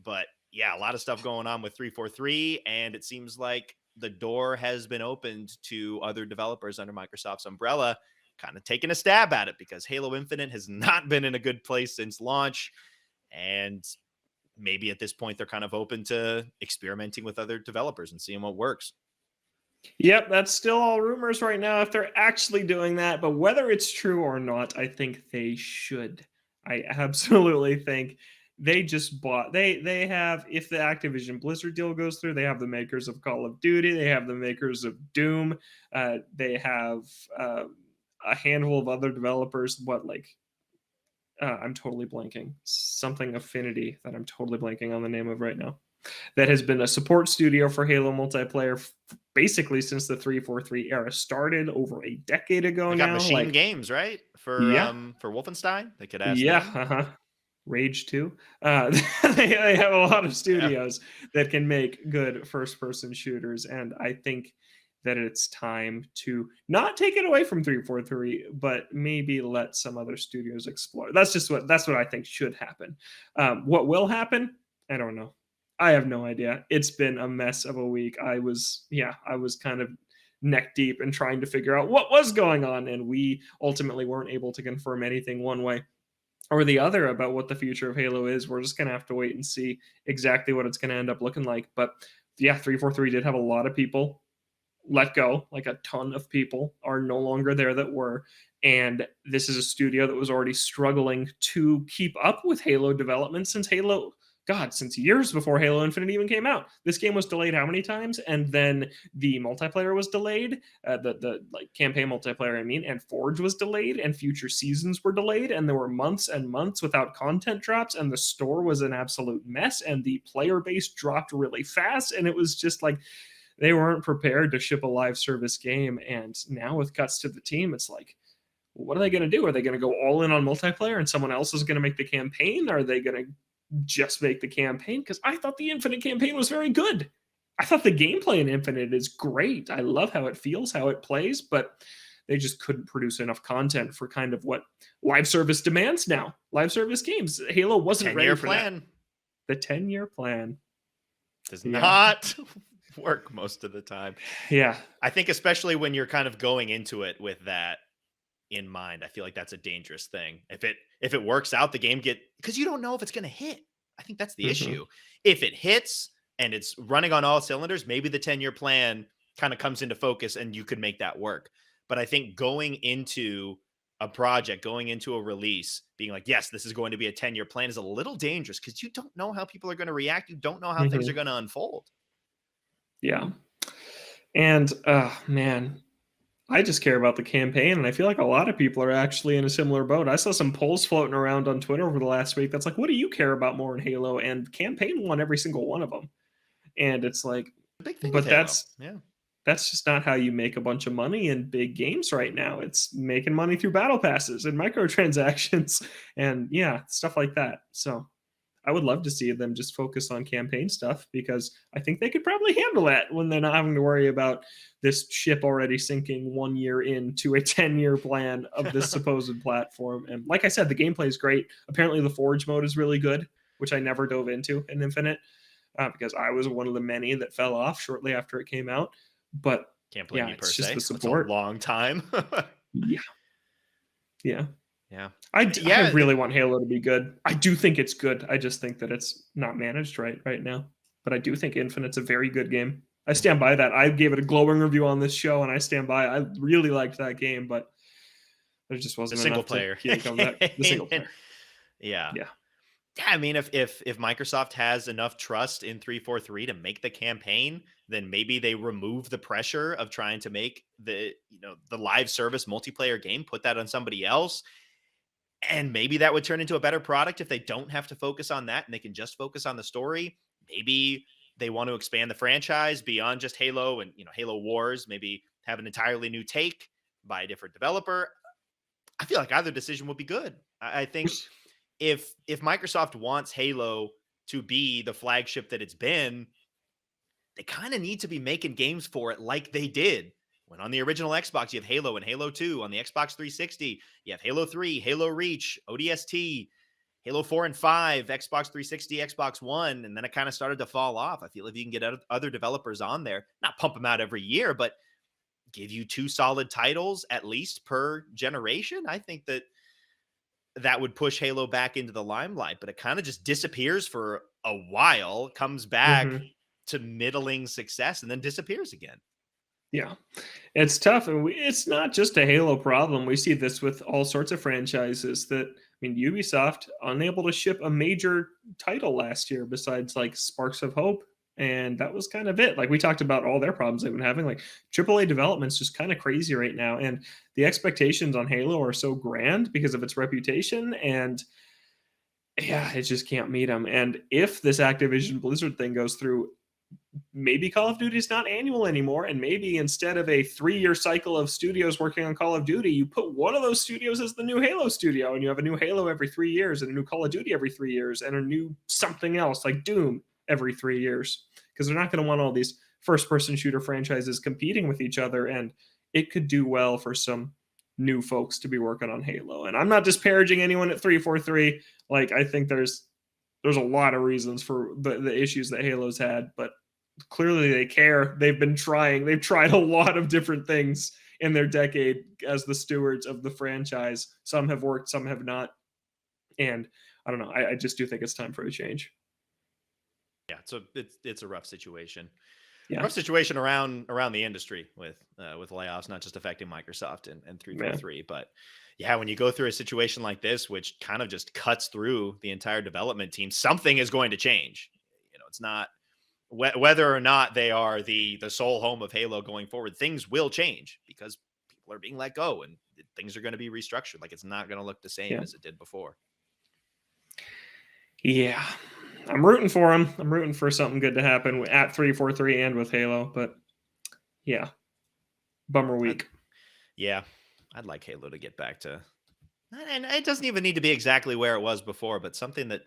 But yeah, a lot of stuff going on with 343, and it seems like the door has been opened to other developers under Microsoft's umbrella, kind of taking a stab at it, because Halo Infinite has not been in a good place since launch. And maybe at this point, they're kind of open to experimenting with other developers and seeing what works. Yep, that's still all rumors right now if they're actually doing that. But whether it's true or not, I think they should. I absolutely think they just bought they have, if the Activision Blizzard deal goes through, they have the makers of Call of Duty, they have the makers of Doom, they have a handful of other developers. What, like, I'm totally blanking. Something Affinity that I'm totally blanking on the name of right now. That has been a support studio for Halo multiplayer basically since the 343 era started over a decade ago They got now. Machine Like, Games, right? yeah, For Wolfenstein. They could ask yeah, them. Rage 2. They have a lot of Yeah. studios that can make good first person shooters. And I think that it's time to not take it away from 343, but maybe let some other studios explore. That's what I think should happen. What will happen? I don't know. I have no idea. It's been a mess of a week. I was kind of neck deep in trying to figure out what was going on, and we ultimately weren't able to confirm anything one way or the other about what the future of Halo is. We're just going to have to wait and see exactly what it's going to end up looking like. But yeah, 343 did have a lot of people let go. Like, a ton of people are no longer there that were. And this is a studio that was already struggling to keep up with Halo development since since years before Halo Infinite even came out. This game was delayed how many times? And then the multiplayer was delayed, the like campaign multiplayer, I mean, and Forge was delayed, and future seasons were delayed, and there were months and months without content drops, and the store was an absolute mess, and the player base dropped really fast, and it was just like they weren't prepared to ship a live service game. And now with cuts to the team, it's like, what are they going to do? Are they going to go all in on multiplayer and someone else is going to make the campaign? Are they going to just make the campaign? Because I thought the Infinite campaign was very good. I thought the gameplay in Infinite is great. I love how it feels, how it plays, but they just couldn't produce enough content for kind of what live service demands now. Live service games. Halo wasn't 10-year ready for plan. that. The 10-year plan Does Yeah. not work most of the time. Yeah. I think especially when you're kind of going into it with that in mind, I feel like that's a dangerous thing. If it works out, the game because you don't know if it's going to hit. I think that's the Mhm. issue. If it hits and it's running on all cylinders, maybe the 10-year plan kind of comes into focus and you could make that work. But I think going into a project, going into a release, being like, yes, this is going to be a 10-year plan is a little dangerous because you don't know how people are going to react. You don't know how things are Mhm. going to unfold. Yeah. And man, I just care about the campaign, and I feel like a lot of people are actually in a similar boat. I saw some polls floating around on Twitter over the last week that's like, what do you care about more in Halo? And campaign won every single one of them. And it's like, The big thing with but Halo. Yeah. that's just not how you make a bunch of money in big games right now. It's making money through battle passes and microtransactions and yeah, stuff like that. So I would love to see them just focus on campaign stuff because I think they could probably handle that when they're not having to worry about this ship already sinking 1 year into a 10-year plan of this supposed platform. And like I said, the gameplay is great. Apparently, the Forge mode is really good, which I never dove into in Infinite because I was one of the many that fell off shortly after it came out. But Can't blame yeah, you per it's just se. the That's a support. long time. Yeah. Yeah. Yeah. I Yeah. really want Halo to be good. I do think it's good. I just think that it's not managed right now. But I do think Infinite's a very good game. I stand by that. I gave it a glowing review on this show, and I stand by. I really liked that game, but there just The wasn't single enough to player. yank on that. The single player. Yeah. Yeah. Yeah, I mean, if Microsoft has enough trust in 343 to make the campaign, then maybe they remove the pressure of trying to make the live service multiplayer game, put that on somebody else. And maybe that would turn into a better product if they don't have to focus on that and they can just focus on the story. Maybe they want to expand the franchise beyond just Halo and Halo Wars, maybe have an entirely new take by a different developer. I feel like either decision would be good. I think if Microsoft wants Halo to be the flagship that it's been, they kind of need to be making games for it like they did when on the original Xbox, you have Halo and Halo 2. On the Xbox 360, you have Halo 3, Halo Reach, ODST, Halo 4 and 5, Xbox 360, Xbox One, and then it kind of started to fall off. I feel like you can get other developers on there, not pump them out every year, but give you 2 solid titles at least per generation. I think that would push Halo back into the limelight, but it kind of just disappears for a while, comes back Mhm. to middling success, and then disappears again. Yeah. It's tough, and it's not just a Halo problem. We see this with all sorts of franchises that I mean, Ubisoft unable to ship a major title last year besides like Sparks of Hope, and that was kind of it. Like we talked about all their problems they've been having. Like AAA development's just kind of crazy right now, and the expectations on Halo are so grand because of its reputation, and yeah, it just can't meet them. And if this Activision Blizzard thing goes through, maybe Call of Duty is not annual anymore. And maybe instead of a 3-year cycle of studios working on Call of Duty, you put one of those studios as the new Halo studio, and you have a new Halo every 3 years, and a new Call of Duty every 3 years, and a new something else like Doom every 3 years. Because they're not going to want all these first person shooter franchises competing with each other. And it could do well for some new folks to be working on Halo. And I'm not disparaging anyone at 343. Like, I think there's a lot of reasons for the issues that Halo's had, but clearly they care. They've been trying. They've tried a lot of different things in their decade as the stewards of the franchise. Some have worked, some have not. And I don't know. I just do think it's time for a change. Yeah, so it's a rough situation. Yeah. Rough situation around the industry with layoffs, not just affecting Microsoft and Yeah. 343, but yeah, when you go through a situation like this, which kind of just cuts through the entire development team, something is going to change. It's not whether or not they are the sole home of Halo going forward. Things will change because people are being let go and things are going to be restructured. Like, it's not going to look the same Yeah. as it did before. Yeah. I'm rooting for them. I'm rooting for something good to happen at 343 and with Halo, but yeah. Bummer week. Yeah, I'd like Halo to get back to, and it doesn't even need to be exactly where it was before, but something that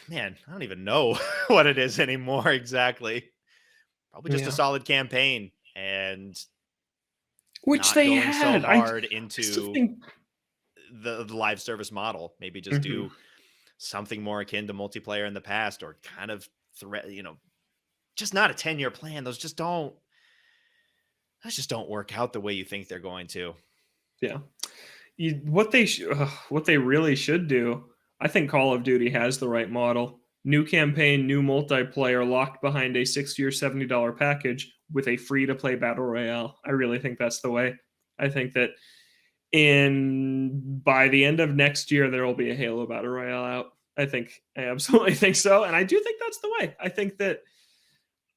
man, I don't even know what it is anymore exactly. Probably just a Yeah. solid campaign and Which not they going so had. hard I still into think the live service model. Maybe just Mhm. do something more akin to multiplayer in the past, or kind of just not a 10-year plan. Those just don't work out the way you think they're going to. Yeah. What they really should do, I think Call of Duty has the right model. New campaign, new multiplayer locked behind a 60 or $70 package with a free to play battle royale. I really think that's the way. I think that in by the end of next year there will be a Halo battle royale out. I absolutely think so, and I do think that's the way. I think that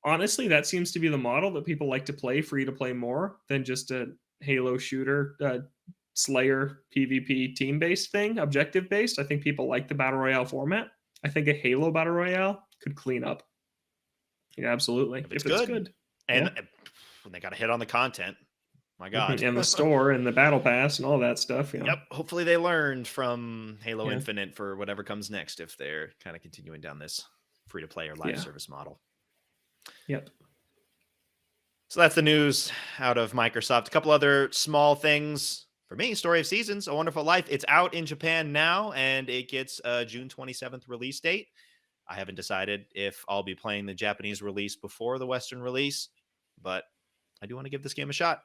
honestly that seems to be the model that people like to play, free to play more than just a Halo shooter Slayer PvP team based thing, objective based. I think people like the battle royale format. I think a Halo battle royale could clean up. Yeah, absolutely. If it's If it's good, good. and Yeah. when they got to hit on the content, my God. And the store and the battle pass and all that stuff. Yeah. Yep. Hopefully they learned from Halo Yeah. Infinite for whatever comes next if they're kind of continuing down this free to play or live Yeah. service model. Yep. So that's the news out of Microsoft. A couple other small things for me. Story of Seasons, A Wonderful Life. It's out in Japan now, and it gets a June 27th release date. I haven't decided if I'll be playing the Japanese release before the Western release, but I do want to give this game a shot.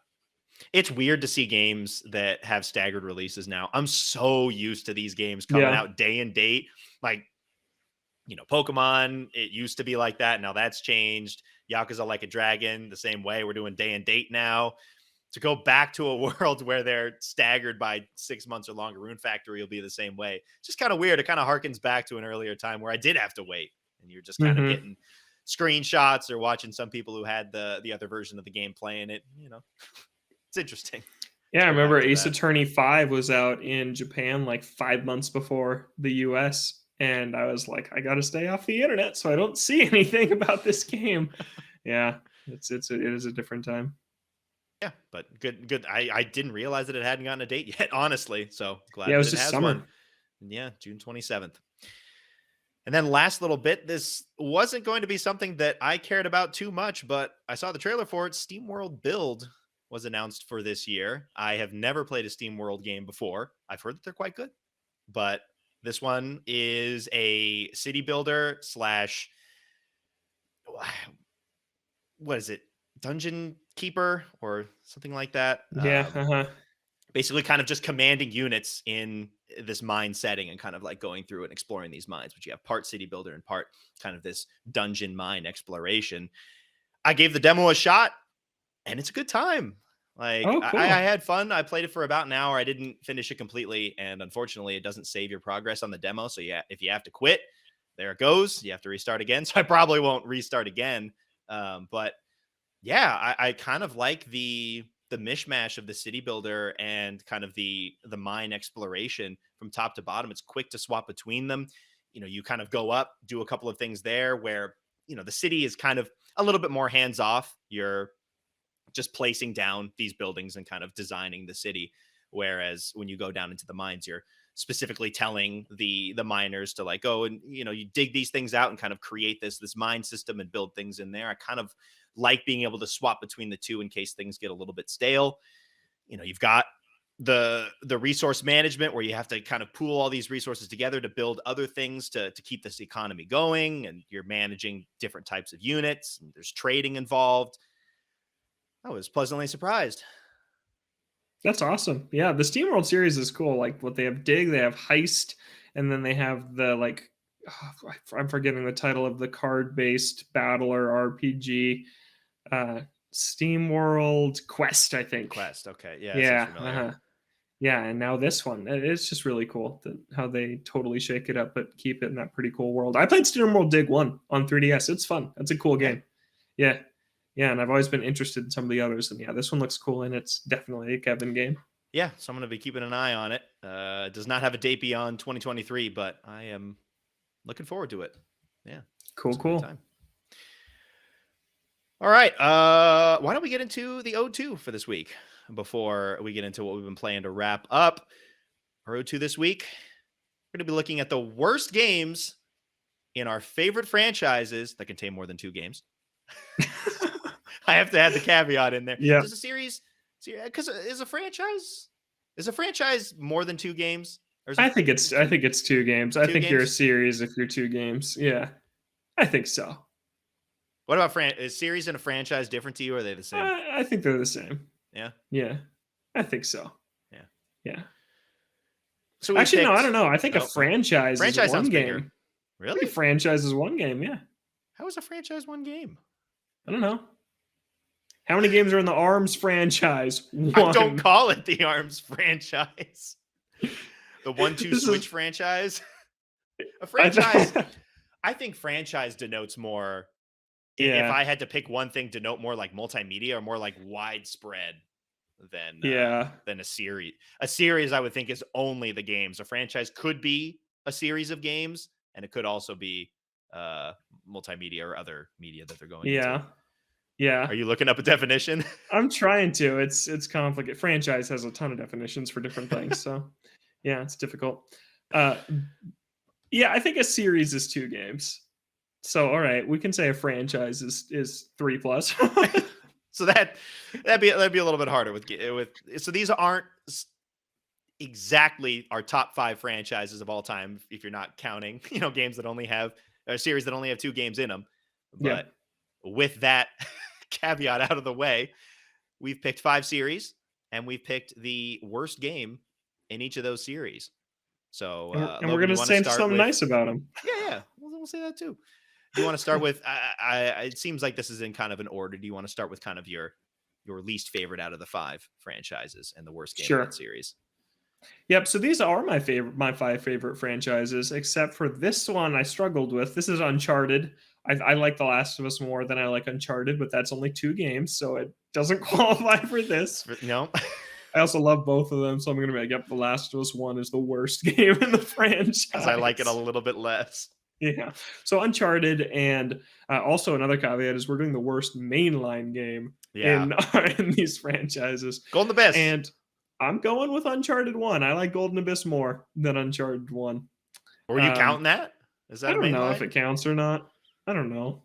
It's weird to see games that have staggered releases now. I'm so used to these games coming Yeah. out day and date. Like, Pokemon, it used to be like that. Now that's changed. Yakuza Like a Dragon, the same way. We're doing day and date now. To go back to a world where they're staggered by 6 months or longer, Rune Factory will be the same way. It's just kind of weird. It kind of harkens back to an earlier time where I did have to wait, and you're just kind of Hmm. getting screenshots or watching some people who had the other version of the game playing it. It's interesting Yeah, to I go back remember to Ace that. Attorney 5 was out in Japan like 5 months before the US. And I was like, I gotta stay off the internet so I don't see anything about this game. Yeah, it is a different time. Yeah, but good. I didn't realize that it hadn't gotten a date yet, honestly. So Yeah, glad it that was it just has one. summer. And yeah, June 27th. And then last little bit, this wasn't going to be something that I cared about too much, but I saw the trailer for it. SteamWorld Build was announced for this year. I have never played a SteamWorld game before. I've heard that they're quite good, but this one is a city builder slash, what is it? Dungeon keeper or something like that. Yeah. Basically kind of just commanding units in this mine setting and kind of like going through and exploring these mines, but you have part city builder and part kind of this dungeon mine exploration. I gave the demo a shot and it's a good time. Like Oh, I cool. had fun. I played it for about an hour. I didn't finish it completely. And unfortunately it doesn't save your progress on the demo. So yeah, if you have to quit, there it goes. You have to restart again. So I probably won't restart again. But yeah, I kind of like the mishmash of the city builder and kind of the mine exploration from top to bottom. It's quick to swap between them. You know, you kind of go up, do a couple of things there where, you know, the city is kind of a little bit more hands off. You're just placing down these buildings and kind of designing the city. Whereas when you go down into the mines, you're specifically telling the miners to like go and, you know, you dig these things out and kind of create this mine system and build things in there. I kind of like being able to swap between the two in case things get a little bit stale. You know, you've got the resource management where you have to kind of pool all these resources together to build other things to keep this economy going, and you're managing different types of units and there's trading involved. I was pleasantly surprised. That's awesome. Yeah, the SteamWorld series is cool. Like what they have Dig, they have Heist, and then they have the like I'm forgetting the title of the card-based battler RPG, uh SteamWorld Quest, I think. Quest, okay, yeah, it sounds Yeah, familiar. yeah, and now this one. It's just really cool how they totally shake it up, but keep it in that pretty cool world. I played SteamWorld Dig 1 on 3DS. It's fun. It's a cool Yeah, game. Yeah. Yeah, and I've always been interested in some of the others, and yeah, this one looks cool, and it's definitely a Kevin game. yeah, so I'm going to be keeping an eye on it. It does not have a date beyond 2023, but I am looking forward to it. Yeah, Cool, it's a great cool. time. All right. Why don't we get into the O2 for this week before we get into what we've been playing to wrap up our O2 this week? We're going to be looking at the worst games in our favorite franchises that contain more than 2 games. I have to add the caveat in there. Yeah. Does a series, because is a franchise more than 2 games? Or is I think it's 2 games. I 2 think you're a games? series if you're 2 games. Yeah. I think so. What about is series and a franchise different to you, or are they the same? I think they're the same. Yeah. Yeah. I think so. Yeah. Yeah. So we Actually, no, I picked. don't know. I think a Oh, franchise is franchise one sounds game. bigger. I think Really? a franchise is one game, yeah. How is a franchise one game? I don't know. How many games are in the ARMS franchise? I don't One. call it the ARMS franchise. The 1-2 This Switch is franchise. A I franchise. th- I think franchise denotes more. If Yeah. I had to pick one thing, denote more like multimedia or more like widespread than Yeah. than a series. A series, I would think, is only the games. A franchise could be a series of games, and it could also be multimedia or other media that they're going into. Yeah. Yeah. Are you looking up a definition? I'm trying to. It's complicated. Franchise has a ton of definitions for different things, so yeah, it's difficult. Uh yeah, I think a series is 2 games. So all right, we can say a franchise is 3 plus. So that'd be a little bit harder with. So these aren't exactly our top 5 franchises of all time if you're not counting, games that only have a series that only have 2 games in them. Yeah. But with that caveat out of the way, we've picked 5 series and we've picked the worst game in each of those series. So And we're going to say something nice about them. Yeah, we'll say that too. Do you want to start with? It seems like this is in kind of an order. Do you want to start with kind of your least favorite out of the 5 franchises and the worst game in that series? Yep. So these are my 5 favorite franchises, except for this one I struggled with. This is Uncharted. I like The Last of Us more than I like Uncharted, but that's only 2 games, so it doesn't qualify for this. No. I also love both of them, so I'm going to be like, yep, The Last of Us 1 is the worst game in the franchise. Because I like it a little bit less. Yeah. So Uncharted, and also another caveat is we're doing the worst mainline game in these franchises. Golden Abyss. And I'm going with Uncharted 1. I like Golden Abyss more than Uncharted 1. Were you counting that? Is I that a don't main know if line? it counts or not. I don't know.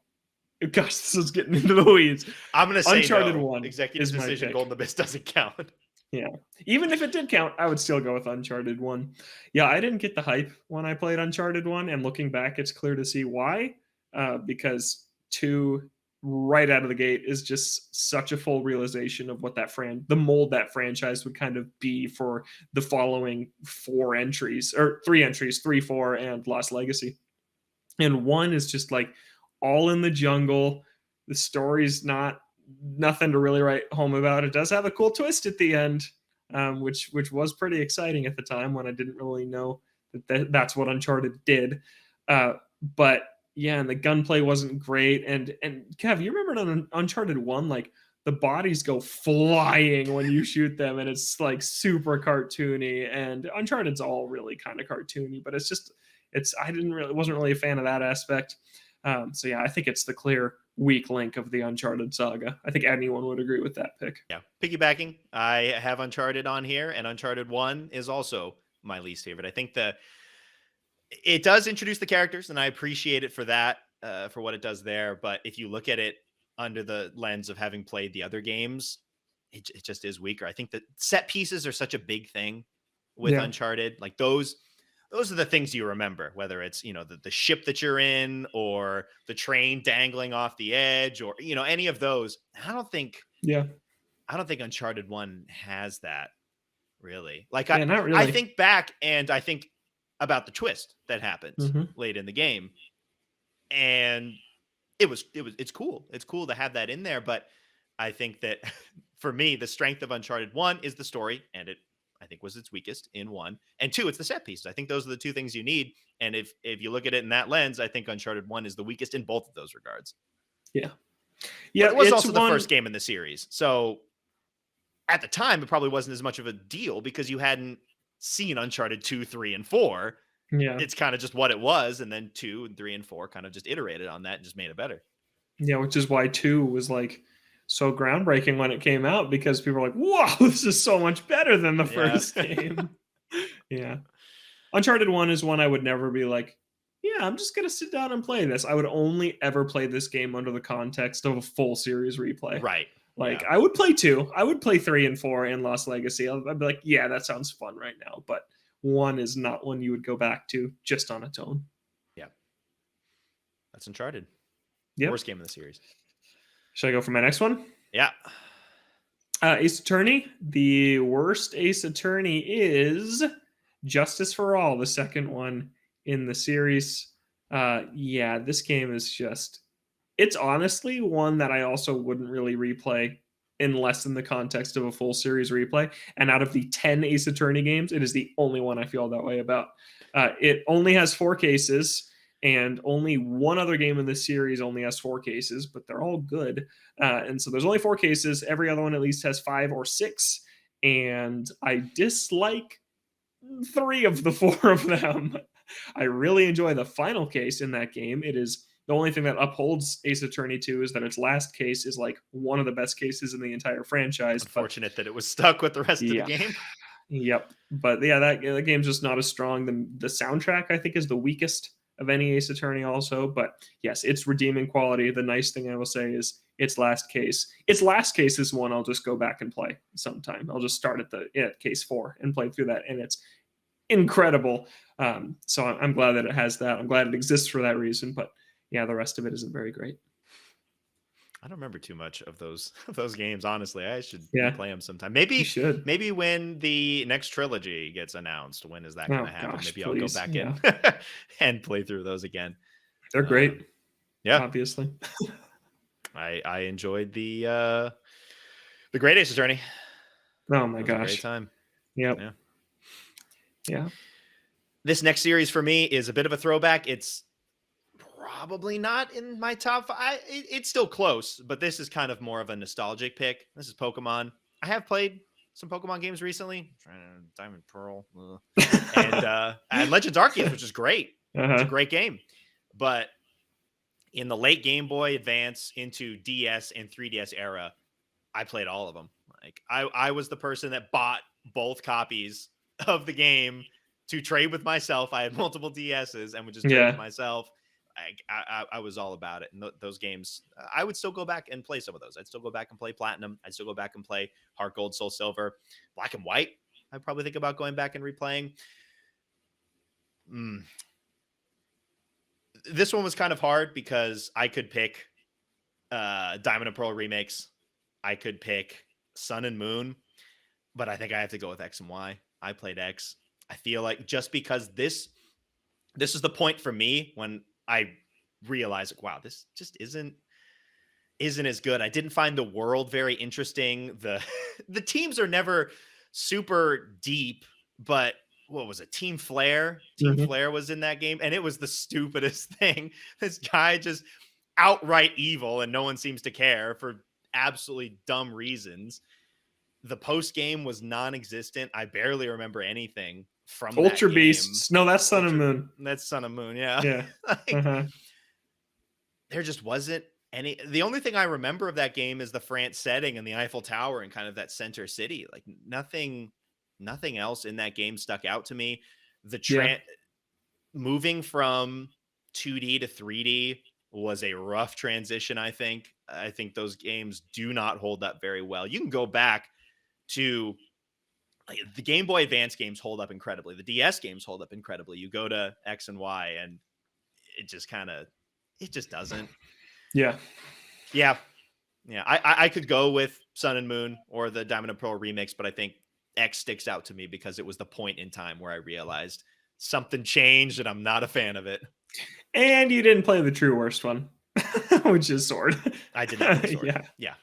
Gosh, this is getting into the weeds. I'm gonna say Uncharted no. 1 Executive is my decision. pick. Golden Abyss doesn't count. Yeah. Even if it did count, I would still go with Uncharted 1. Yeah, I didn't get the hype when I played Uncharted 1, and looking back, it's clear to see why. Because 2, right out of the gate, is just such a full realization of what the mold that franchise would kind of be for the following 4 entries, or 3 entries, 3, 4, and Lost Legacy. And 1 is just like all in the jungle. The story's nothing to really write home about. It does have a cool twist at the end, which was pretty exciting at the time when I didn't really know that's what Uncharted did. Uh, but yeah, and the gunplay wasn't great. And Kev, you remember on Uncharted 1, like the bodies go flying when you shoot them, and it's like super cartoony. And Uncharted's all really kind of cartoony, but it's I didn't really wasn't really a fan of that aspect. So yeah, I think it's the clear weak link of the Uncharted saga. I think anyone would agree with that pick. Yeah. Piggybacking, I have Uncharted on here, and Uncharted 1 is also my least favorite. I think it does introduce the characters, and I appreciate it for that, for what it does there. But if you look at it under the lens of having played the other games, it just is weaker. I think that set pieces are such a big thing with Yeah, Uncharted. Like those are the things you remember, whether it's, the ship that you're in, or the train dangling off the edge, or, any of those. yeah, I don't think Uncharted 1 has that, really. Like yeah. Not I really. think back, and I think about the twist that happens Hmm. late in the game, and it's cool. It's cool to have that in there, but I think that for me, the strength of Uncharted 1 is the story, and it I think was its weakest in 1. And 2, it's the set pieces. I think those are the two things you need. And if you look at it in that lens, I think Uncharted 1 is the weakest in both of those regards. Yeah, But yeah. it was It's also the one. first game in the series. So at the time, it probably wasn't as much of a deal because you hadn't seen Uncharted 2, 3, and 4. Yeah, It's kind of just what it was. And then 2 and 3 and 4 kind of just iterated on that and just made it better. yeah. Which is why 2 was like so groundbreaking when it came out, because people were like, "Wow, this is so much better than the Yeah. first game." Yeah. Uncharted 1 is one I would never be like, yeah, I'm just going to sit down and play this. I would only ever play this game under the context of a full series replay. Right. Like, Yeah. I would play 2, I would play 3 and 4 and Lost Legacy. I'd be like, yeah, that sounds fun right now. But 1 is not one you would go back to just on its own. Yeah. That's Uncharted. Yep. Worst game in the series. Should I go for my next one? Yeah. Ace Attorney. The worst Ace Attorney is Justice for All, the second one in the series. Yeah, this game is it's honestly one that I also wouldn't really replay unless in the context of a full series replay. And out of the 10 Ace Attorney games, it is the only one I feel that way about. It only has 4 cases, and only one other game in this series only has 4 cases, but they're all good. And so there's only 4 cases. Every other one at least has 5 or 6. And I dislike 3 of the 4 of them. I really enjoy the final case in that game. It is the only thing that upholds Ace Attorney 2 is that its last case is like one of the best cases in the entire franchise. Unfortunate that it was stuck with the rest of the Yeah, game. yep. But yeah, that game's just not as strong. The soundtrack, I think, is the weakest of any Ace Attorney also. But yes, it's redeeming quality. The nice thing I will say is its last case. Its last case is one I'll just go back and play sometime. I'll just start at case 4 and play through that, and it's incredible. So I'm glad that it has that. I'm glad it exists for that reason. But yeah, the rest of it isn't very great. I don't remember too much of those games, honestly. I should Yeah, replay them sometime. you should. Maybe when the next trilogy gets announced. When is that going Oh to happen? gosh, Maybe I'll go please. back in Yeah, and play through those again. they're great. Yeah, Obviously. I enjoyed the Great Ace Attorney. Oh my It was a great gosh. time. Yep. Yeah. Yeah. This next series for me is a bit of a throwback. It's probably not in my top 5. It's still close, but this is kind of more of a nostalgic pick. This is Pokemon. I have played some Pokemon games recently. Diamond Pearl. And Legends Arceus, which is great. It's a great game. But in the late Game Boy Advance into DS and 3DS era, I played all of them. Like I was the person that bought both copies of the game to trade with myself. I had multiple DSs and would just trade with Yeah. myself. I was all about it. And those games, I would still go back and play some of those. I'd still go back and play Platinum. I'd still go back and play Heart Gold, Soul Silver, Black and White. I'd probably think about going back and replaying. This one was kind of hard because I could pick Diamond and Pearl remakes. I could pick Sun and Moon, but I think I have to go with X and Y. I played X. I feel like just because this is the point for me when I realized, like, wow, this just isn't as good. I didn't find the world very interesting. The teams are never super deep, but what was it? Team Flare? Team Flare was in that game, and it was the stupidest thing. This guy just outright evil, and no one seems to care for absolutely dumb reasons. The post game was non-existent. I barely remember anything from Ultra that game. Beasts. No, that's Sun and Moon. That's Sun and Moon. Yeah. Yeah. Like, there just wasn't any. The only thing I remember of that game is the France setting and the Eiffel Tower and kind of that center city. Like nothing else in that game stuck out to me. Moving from 2D to 3D was a rough transition. I think those games do not hold up very well. You can go back to the Game Boy Advance games hold up incredibly. The DS games hold up incredibly. You go to X and Y and it just doesn't. Yeah. I could go with Sun and Moon or the Diamond and Pearl remakes, but I think X sticks out to me because it was the point in time where I realized something changed and I'm not a fan of it. And you didn't play the true worst one, which is Sword. I did not play Sword. Yeah.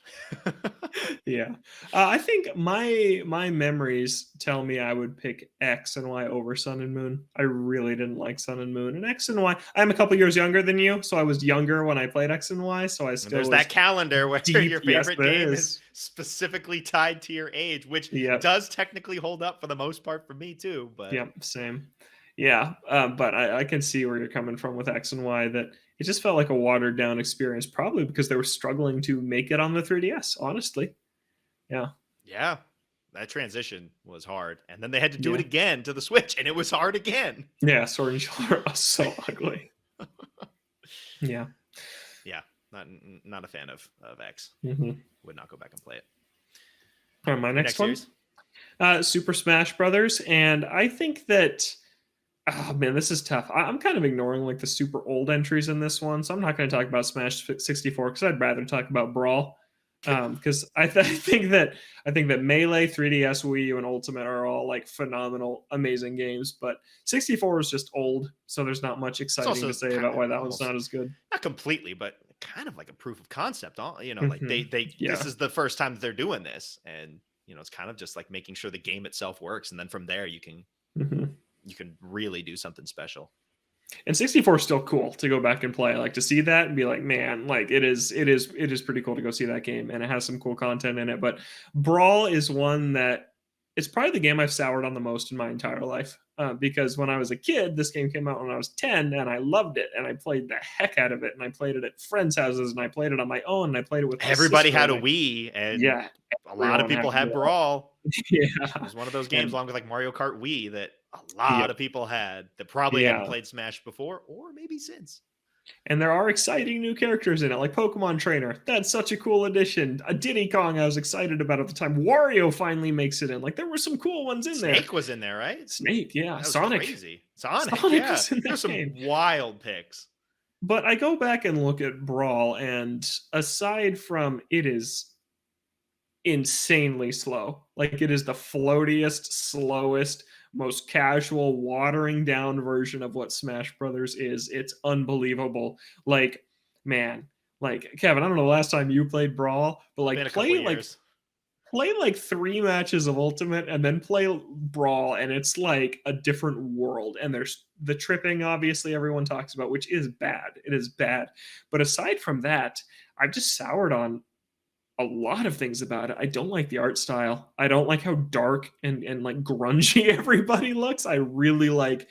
Yeah. I think my memories tell me I would pick X and Y over Sun and Moon. I really didn't like Sun and Moon. And X and Y, I'm a couple years younger than you, so I was younger when I played X and Y, so I still There's that calendar where your favorite game is specifically tied to your age, which does technically hold up for the most part for me too. But same. Yeah, but I can see where you're coming from with X and Y, that it just felt like a watered down experience, probably because they were struggling to make it on the 3DS, honestly. Yeah, that transition was hard. And then they had to do it again to the Switch, and it was hard again. Yeah, Sword and Shield are so ugly. Yeah, not a fan of X. Would not go back and play it. All right, my next one, Super Smash Brothers, and I think that, oh man, this is tough. I'm kind of ignoring like the super old entries in this one, so I'm not going to talk about Smash 64 because I'd rather talk about Brawl. Because I think that Melee, 3DS, Wii U, and Ultimate are all like phenomenal, amazing games. But 64 is just old, so there's not much exciting to say about why that one's not as good. Not completely, but kind of like a proof of concept. You know, like they this is the first time that they're doing this, and you know, it's kind of just like making sure the game itself works, and then from there you can really do something special. And 64 is still cool to go back and play. Like to see that and be like, man, like it is pretty cool to go see that game, and it has some cool content in it. But Brawl is one that it's probably the game I've soured on the most in my entire life. Because when I was a kid, this game came out when I was 10, and I loved it, and I played the heck out of it, and I played it at friends' houses, and I played it on my own, and I played it with everybody had a Wii, and a lot of people had Brawl. It was one of those games, along with like Mario Kart Wii, that a lot of people had that probably hadn't played Smash before, or maybe since. And there are exciting new characters in it, like Pokemon Trainer. That's such a cool addition. A Diddy Kong I was excited about at the time. Wario finally makes it in. Like there were some cool ones in there. Snake was in there, right? Snake, yeah. That was Sonic. Crazy. Sonic was in There's some game. wild picks. But I go back and look at Brawl, and aside from it is insanely slow. Like it is the floatiest, slowest, most casual, watering down version of what Smash Brothers is. It's unbelievable. Like, man, like Kevin, I don't know the last time you played Brawl, but like play like 3 matches of Ultimate and then play Brawl, and it's like a different world. And there's the tripping, obviously, everyone talks about, which is bad. It is bad. But aside from that, I've just soured on a lot of things about it. I don't like the art style. I don't like how dark and like grungy everybody looks. I really like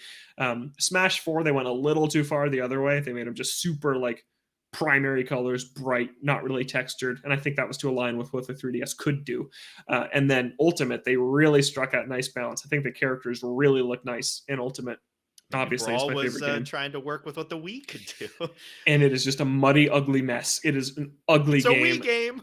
Smash 4. They went a little too far the other way. They made them just super like primary colors, bright, not really textured. And I think that was to align with what the 3DS could do. And then Ultimate, they really struck out nice balance. I think the characters really look nice in Ultimate. Maybe Obviously, it's Brawl my was favorite game. trying to work with what the Wii could do. And it is just a muddy, ugly mess. It is an ugly It's a game. Wii game.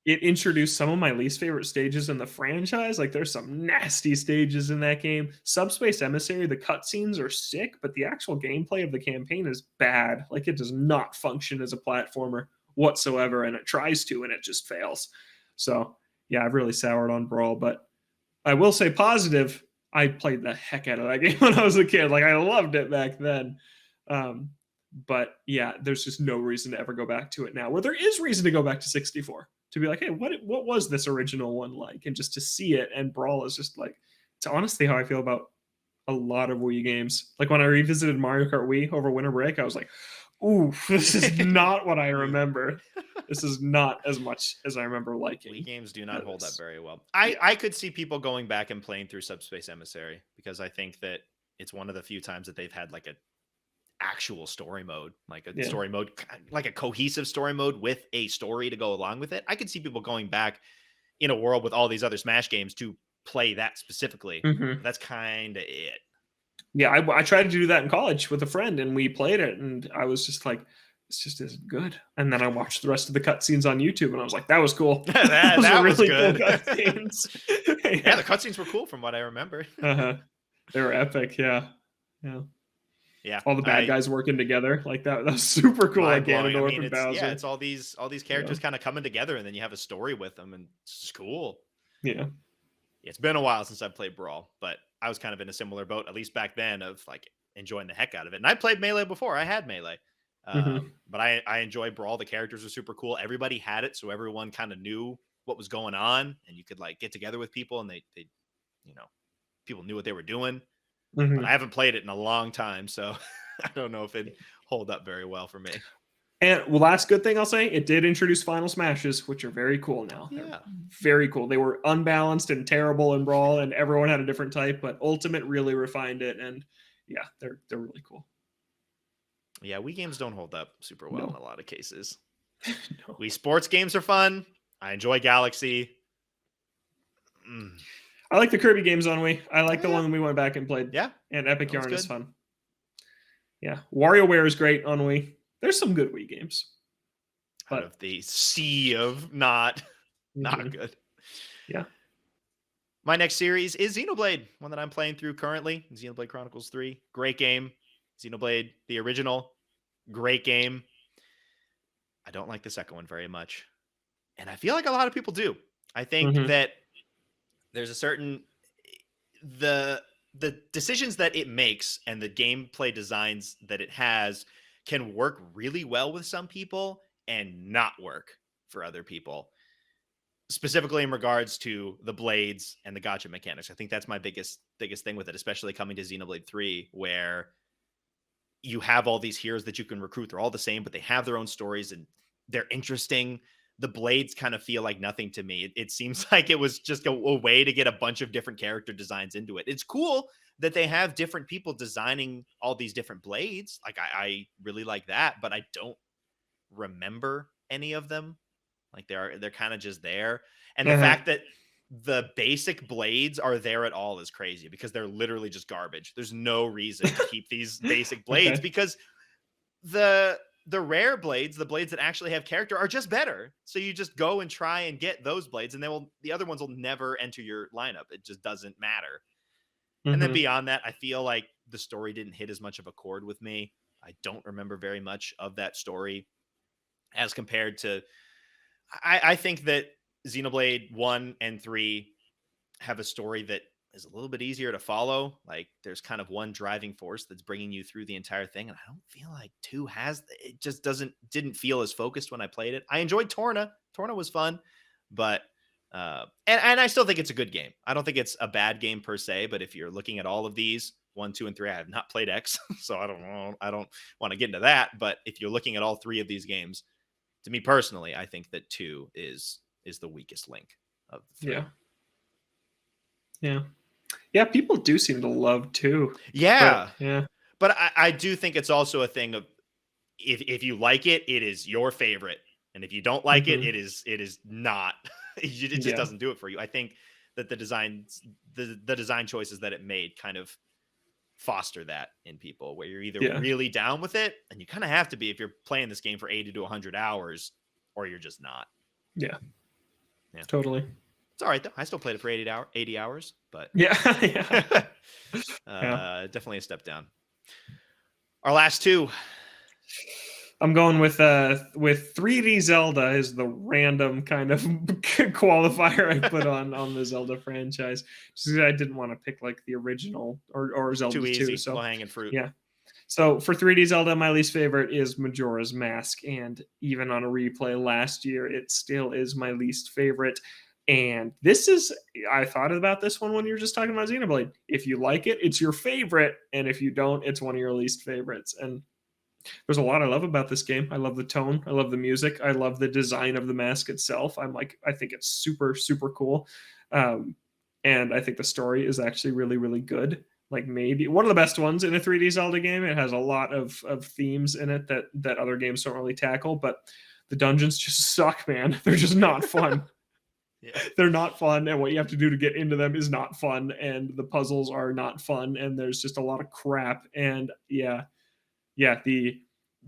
It introduced some of my least favorite stages in the franchise. Like, there's some nasty stages in that game. Subspace Emissary, the cutscenes are sick, but the actual gameplay of the campaign is bad. Like, it does not function as a platformer whatsoever, and it tries to, and it just fails. So, yeah, I've really soured on Brawl, but I will say positive, I played the heck out of that game when I was a kid. Like, I loved it back then. But, yeah, there's just no reason to ever go back to it now, where there is reason to go back to 64. To be like, hey, what was this original one like? And just to see it, and Brawl is just like, it's honestly how I feel about a lot of Wii games. Like when I revisited Mario Kart Wii over winter break, I was like, ooh, this is not what I remember. This is not as much as I remember liking. Wii games do not hold up very well. I could see people going back and playing through Subspace Emissary, because I think that it's one of the few times that they've had like a actual story mode, like a story mode, like a cohesive story mode with a story to go along with it. I could see people going back in a world with all these other Smash games to play that specifically. That's kind of it. Yeah, I tried to do that in college with a friend, and we played it, and I was just like, this just isn't good. And then I watched the rest of the cutscenes on YouTube, and I was like, that was cool. that was really good. Cool cutscenes. Yeah, the cutscenes were cool from what I remember. They were epic. Yeah. Yeah, all the bad guys working together like that. That was super cool. Like Ganondorf and Bowser. Yeah, it's all these characters kind of coming together, and then you have a story with them, and it's cool. Yeah, it's been a while since I've played Brawl, but I was kind of in a similar boat, at least back then, of like enjoying the heck out of it. And I played Melee before. I had Melee, but I enjoy Brawl. The characters are super cool. Everybody had it, so everyone kind of knew what was going on, and you could like get together with people, and they people knew what they were doing. But I haven't played it in a long time, so I don't know if it hold up very well for me. And last good thing I'll say, it did introduce Final Smashes, which are very cool now. Yeah, they're very cool. They were unbalanced and terrible in Brawl, and everyone had a different type. But Ultimate really refined it, and yeah, they're really cool. Yeah, Wii games don't hold up super well in a lot of cases. No. Wii sports games are fun. I enjoy Galaxy. I like the Kirby games on Wii. I like the one that we went back and played. Yeah. And Epic Yarn is fun. Yeah. WarioWare is great on Wii. There's some good Wii games. But out of the sea of not good. Yeah. My next series is Xenoblade, one that I'm playing through currently. Xenoblade Chronicles 3. Great game. Xenoblade, the original. Great game. I don't like the second one very much. And I feel like a lot of people do. I think that there's a certain the decisions that it makes and the gameplay designs that it has can work really well with some people and not work for other people, specifically in regards to the blades and the gacha mechanics. I think that's my biggest thing with it, especially coming to Xenoblade 3, where you have all these heroes that you can recruit. They're all the same, but they have their own stories and they're interesting. The blades kind of feel like nothing to me. It seems like it was just a way to get a bunch of different character designs into it. It's cool that they have different people designing all these different blades. Like I really like that, but I don't remember any of them. Like they're kind of just there. And the fact that the basic blades are there at all is crazy, because they're literally just garbage. There's no reason to keep these basic blades because the rare blades, the blades that actually have character, are just better. So you just go and try and get those blades, and the other ones will never enter your lineup. It just doesn't matter. And then beyond that, I feel like the story didn't hit as much of a chord with me. I don't remember very much of that story as compared to, I think that Xenoblade 1 and 3 have a story that is a little bit easier to follow. Like there's kind of one driving force that's bringing you through the entire thing. And I don't feel like 2 has, it just didn't feel as focused when I played it. I enjoyed Torna. Torna was fun, but, and I still think it's a good game. I don't think it's a bad game per se, but if you're looking at all of these 1, 2, and 3, I have not played X, so I don't know. I don't want to get into that. But if you're looking at all 3 of these games, to me personally, I think that 2 is the weakest link of the 3. Yeah, people do seem to love 2. Yeah. But I do think it's also a thing of if you like it, it is your favorite, and if you don't like it, Mhm. it is not. It just Yeah. doesn't do it for you. I think that the design choices that it made kind of foster that in people, where you're either Yeah. really down with it, and you kind of have to be if you're playing this game for 80 to 100 hours, or you're just not. Yeah. Yeah, Totally. it's all right though. I still played it for 80 hours, but Yeah. Yeah. Yeah. definitely a step down. Our last two. I'm going with 3D Zelda is the random kind of qualifier I put on the Zelda franchise. Just 'cause I didn't want to pick like the original or Too Zelda 2. easy, low So hanging fruit. yeah. So for 3D Zelda, my least favorite is Majora's Mask, and even on a replay last year, it still is my least favorite. And this is, I thought about this one when you were just talking about Xenoblade. If you like it, it's your favorite, and if you don't, it's one of your least favorites. And there's a lot I love about this game. I love the tone. I love the music. I love the design of the mask itself. I think it's super, super cool. Um, and I think the story is actually really, really good. Like maybe one of the best ones in a 3D Zelda game. It has a lot of themes in it that other games don't really tackle, but the dungeons just suck, man. They're just not fun. Yeah. They're not fun, and what you have to do to get into them is not fun, and the puzzles are not fun, and there's just a lot of crap. And yeah, the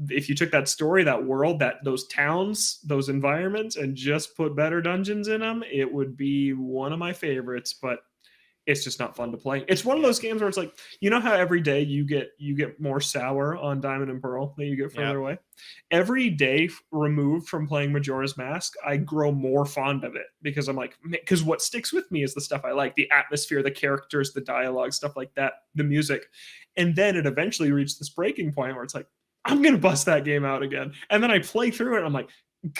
if you took that story, that world, that those towns, those environments, and just put better dungeons in them, it would be one of my favorites. But it's just not fun to play. It's one of Yeah. those games where it's like, you know how every day you get more sour on Diamond and Pearl that you get further Yep. away. Every day removed from playing Majora's Mask, I grow more fond of it because I'm like, because what sticks with me is the stuff I like, the atmosphere, the characters, the dialogue, stuff like that, the music, and then it eventually reached this breaking point where it's like, I'm gonna bust that game out again, and then I play through it, and I'm like,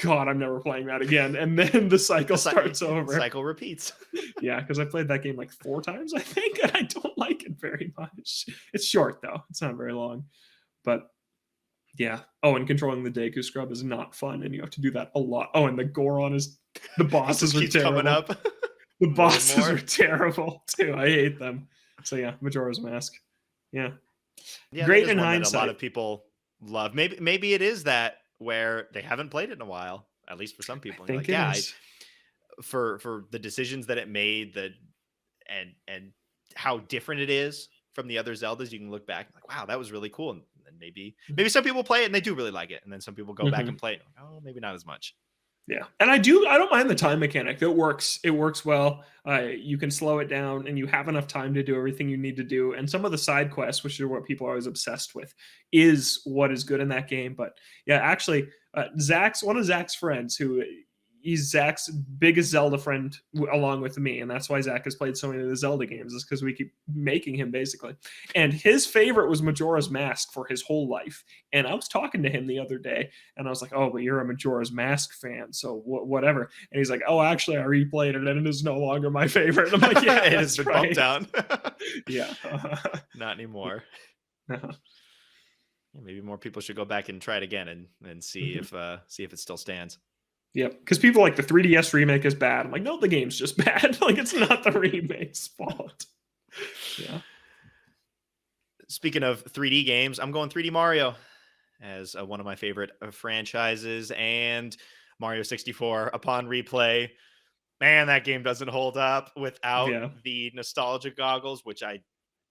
God, I'm never playing that again, and then the cycle starts over. Cycle repeats. Yeah, because I played that game like 4 times, I think, and I don't like it very much. It's short though; it's not very long, but yeah. Oh, and controlling the Deku Scrub is not fun, and you have to do that a lot. Oh, and the Goron is the It bosses just are keeps coming terrible. up. The More and bosses more. are terrible too. I hate them. So yeah, Majora's Mask. Yeah, Yeah, that great is in one that a lot hindsight. of people love. Maybe it is that where they haven't played it in a while, at least for some I people. And you're think like, it yeah, is. for the decisions that it made, and how different it is from the other Zeldas, you can look back like, wow, that was really cool. And then maybe some people play it and they do really like it, and then some people go back Mhm. and play it, and like, oh, maybe not as much. Yeah, and I don't mind the time mechanic. It works. It works well. You can slow it down, and you have enough time to do everything you need to do. And some of the side quests, which are what people are always obsessed with, is what is good in that game. But yeah, actually, Zach's one of Zach's friends, who he's Zach's biggest Zelda friend along with me, and that's why Zach has played so many of the Zelda games, is because we keep making him basically. And his favorite was Majora's Mask for his whole life. And I was talking to him the other day, and I was like, "Oh, but you're a Majora's Mask fan, so whatever." And he's like, "Oh, actually, I replayed it, and it is no longer my favorite." And I'm like, "Yeah, It has that's been bumped right." down. Yeah. Not anymore. Uh-huh. Yeah, maybe more people should go back and try it again and see Mhm. if it still stands. Yep. Because people like the 3DS remake is bad. I'm like, no, the game's just bad. Like, it's not the remake's fault. Yeah. Speaking of 3D games, I'm going 3D Mario as one of my favorite franchises, and Mario 64 upon replay. Man, that game doesn't hold up without Yeah. the nostalgia goggles, which I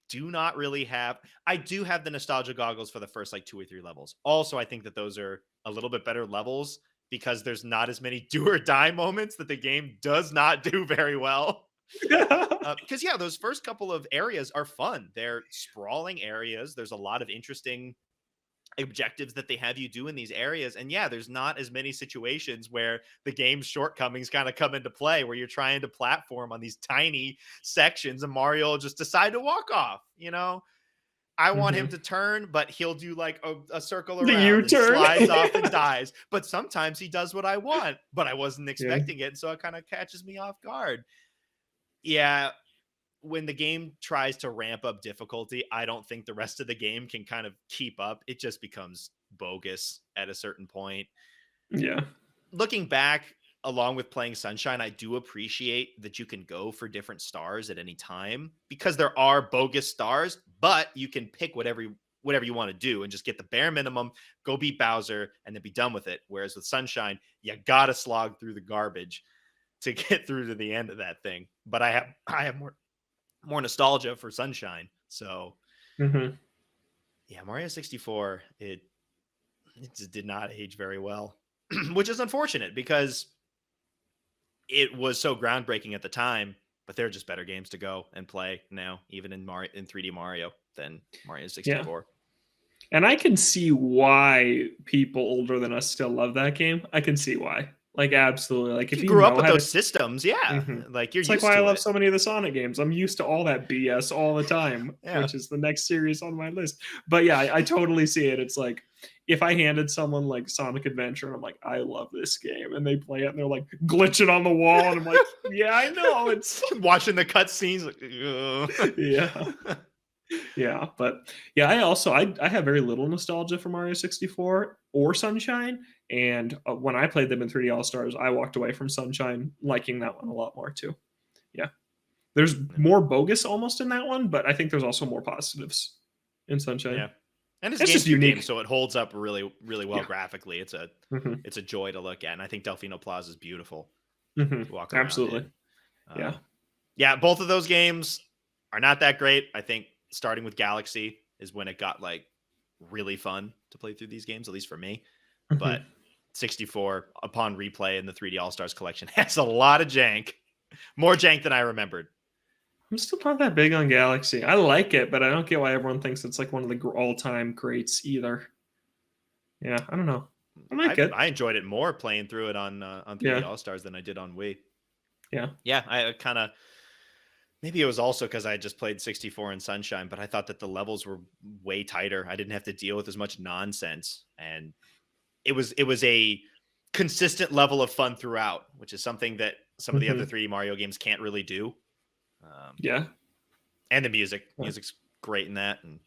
do not really have. I do have the nostalgia goggles for the first like 2 or 3 levels. Also, I think that those are a little bit better levels because there's not as many do or die moments that the game does not do very well. Because yeah, those first couple of areas are fun. They're sprawling areas. There's a lot of interesting objectives that they have you do in these areas, and yeah, there's not as many situations where the game's shortcomings kind of come into play, where you're trying to platform on these tiny sections and Mario will just decide to walk off. I want him Mhm. to turn, but he'll do like a circle The around and U-turn. slides off and dies. But sometimes he does what I want, but I wasn't Yeah. expecting it, so it kind of catches me off guard. Yeah, when the game tries to ramp up difficulty, I don't think the rest of the game can kind of keep up. It just becomes bogus at a certain point. Yeah. Looking back, along with playing Sunshine, I do appreciate that you can go for different stars at any time because there are bogus stars, but you can pick whatever you want to do and just get the bare minimum, go beat Bowser, and then be done with it. Whereas with Sunshine, you gotta slog through the garbage to get through to the end of that thing. But I have more nostalgia for Sunshine. So yeah, Mario 64, it just did not age very well, which is unfortunate because it was so groundbreaking at the time, but there are just better games to go and play now, even in 3D Mario than Mario 64. Yeah. And I can see why people older than us still love that game. I can see why. Like, absolutely. Like, if you grew up with how those systems, yeah. Like, you're it's used like why to I love it. so many of the Sonic games. I'm used to all that BS all the time, Yeah. which is the next series on my list. But yeah, I totally see it. It's like, if I handed someone like Sonic Adventure and I'm like, I love this game, and they play it and they're like glitching on the wall, and I'm like, yeah, I know. It's watching the cutscenes. Like, yeah. Yeah, but yeah, I have very little nostalgia for Mario 64 or Sunshine, and when I played them in 3D All Stars, I walked away from Sunshine liking that one a lot more too. Yeah, there's more bogus almost in that one, but I think there's also more positives in Sunshine. Yeah, and it's just GameCube unique game, so it holds up really, really well graphically. It's a joy to look at, and I think Delfino Plaza is beautiful. To walk around Absolutely, in. Yeah. Both of those games are not that great. I think starting with Galaxy is when it got like really fun to play through these games, at least for me. But 64, upon replay in the 3D All Stars collection, has a lot of jank, more jank than I remembered. I'm still not that big on Galaxy. I like it, but I don't get why everyone thinks it's like one of the all-time greats either. Yeah, I don't know. I enjoyed it more playing through it on 3D All Stars than I did on Wii. Yeah, I kind of. Maybe it was also because I just played 64 and Sunshine, but I thought that the levels were way tighter. I didn't have to deal with as much nonsense, and it was a consistent level of fun throughout, which is something that some of the other 3D Mario games can't really do. And the music's great in that, and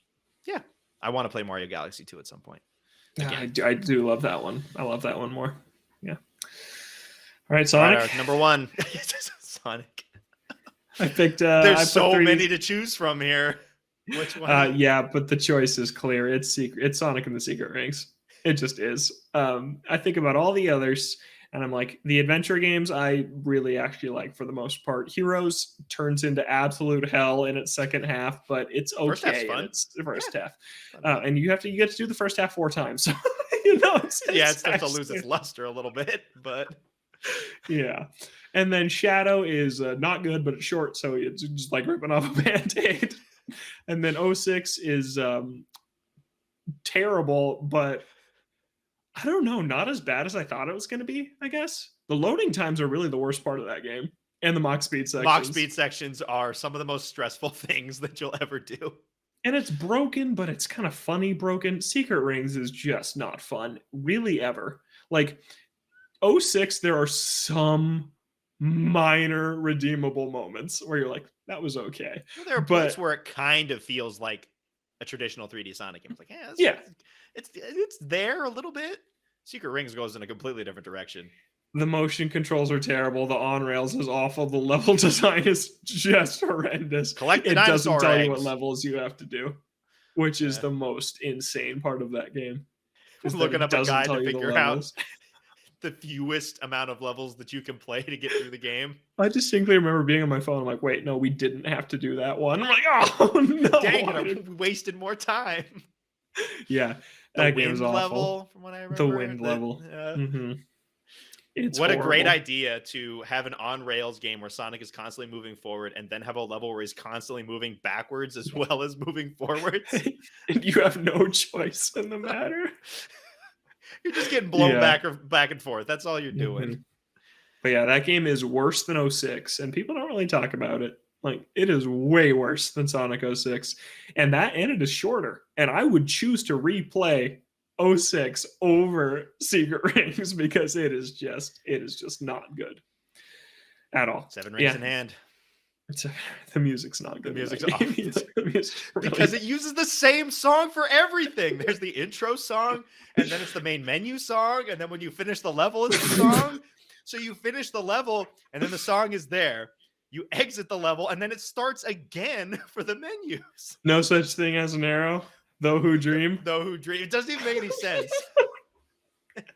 yeah, I want to play Mario Galaxy 2 at some point. I do love that one. I love that one more. Yeah. All right, Sonic. Right, number one, Sonic. I picked. There's so many to choose from here. Which one? Yeah, but the choice is clear. It's secret. It's Sonic and the Secret Rings. It just is. I think about all the others, and I'm like, the adventure games I really actually like for the most part. Heroes turns into absolute hell in its second half, but it's okay in its first half. And you get to do the first half 4 times, so it starts to lose its luster a little bit, but yeah. And then Shadow is not good, but it's short, so it's just like ripping off a Band-Aid. And then 06 is terrible, but I don't know, not as bad as I thought it was going to be, I guess. The loading times are really the worst part of that game. And the Mach Speed sections. Mach Speed sections are some of the most stressful things that you'll ever do. And it's broken, but it's kind of funny broken. Secret Rings is just not fun, really, ever. Like, 06, there are some minor redeemable moments where you're like, that was okay. Well, there are points where it kind of feels like a traditional 3D Sonic game. It's like, it's there a little bit. Secret Rings goes in a completely different direction. The motion controls are terrible. The on-rails is awful. The level design is just horrendous. It doesn't tell you what levels you have to do, which is the most insane part of that game. Looking up a guide to figure out the fewest amount of levels that you can play to get through the game. I distinctly remember being on my phone. I'm like, wait, no, we didn't have to do that one. I'm like, oh no, dang it, we wasted more time. Yeah, that game was awful. Level, from what I remember, the wind level. It's what horrible. A great idea to have an on-rails game where Sonic is constantly moving forward and then have a level where he's constantly moving backwards as well as moving forwards. And you have no choice in the matter. You're just getting blown back and forth. That's all you're doing. But yeah, that game is worse than 06, and people don't really talk about it. Like, it is way worse than Sonic 06. And it is shorter. And I would choose to replay 06 over Secret Rings because it is just not good at all. 7 rings in hand. The music's not good. The music's awful. Because it uses the same song for everything. There's the intro song, and then it's the main menu song, and then when you finish the level, it's the song. So you finish the level, and then the song is there. You exit the level, and then it starts again for the menus. No such thing as an arrow. Though Who Dream. Though Who Dream. It doesn't even make any sense. With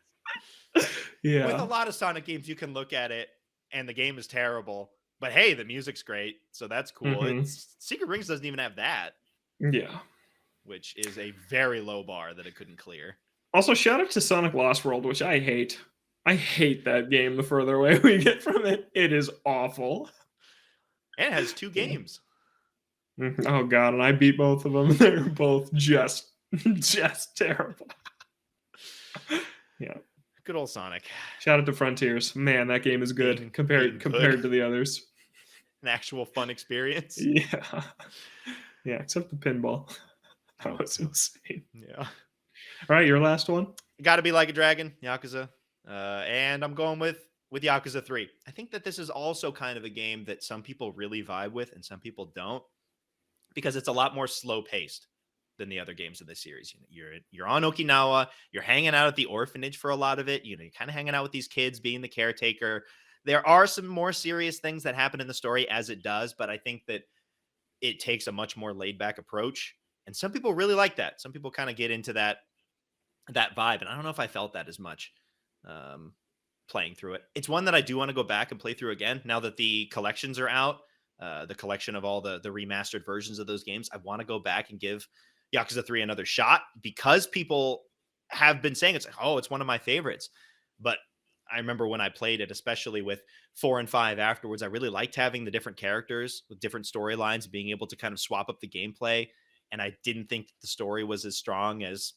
a Yeah. lot of Sonic games, you can look at it and the game is terrible, but hey, the music's great, so that's cool. Mhm. It's Secret Rings doesn't even have that, Yeah. which is a very low bar that it couldn't clear. Also, shout out to Sonic Lost World, which I hate. I hate that game the further away we get from it. It is awful. And it has 2 Yeah. games. Oh god, and I beat both of them. They're both just terrible. Yeah. Good old Sonic. Shout out to Frontiers. Man, that game is good Being compared good. to the others. An actual fun experience. Yeah. Yeah, except the pinball. That was insane. Yeah. All right, your last one? Got to be Like a Dragon, Yakuza. And I'm going with Yakuza 3. I think that this is also kind of a game that some people really vibe with and some people don't, because it's a lot more slow paced than the other games in this series. You're on Okinawa, you're hanging out at the orphanage for a lot of it. You're kind of hanging out with these kids, being the caretaker. There are some more serious things that happen in the story as it does, but I think that it takes a much more laid back approach. And some people really like that. Some people kind of get into that vibe. And I don't know if I felt that as much playing through it. It's one that I do want to go back and play through again now that the collections are out. The collection of all the remastered versions of those games. I want to go back and give Yakuza 3 another shot, because people have been saying it's like, oh, it's one of my favorites. But I remember when I played it, especially with 4 and 5 afterwards, I really liked having the different characters with different storylines, being able to kind of swap up the gameplay. And I didn't think the story was as strong as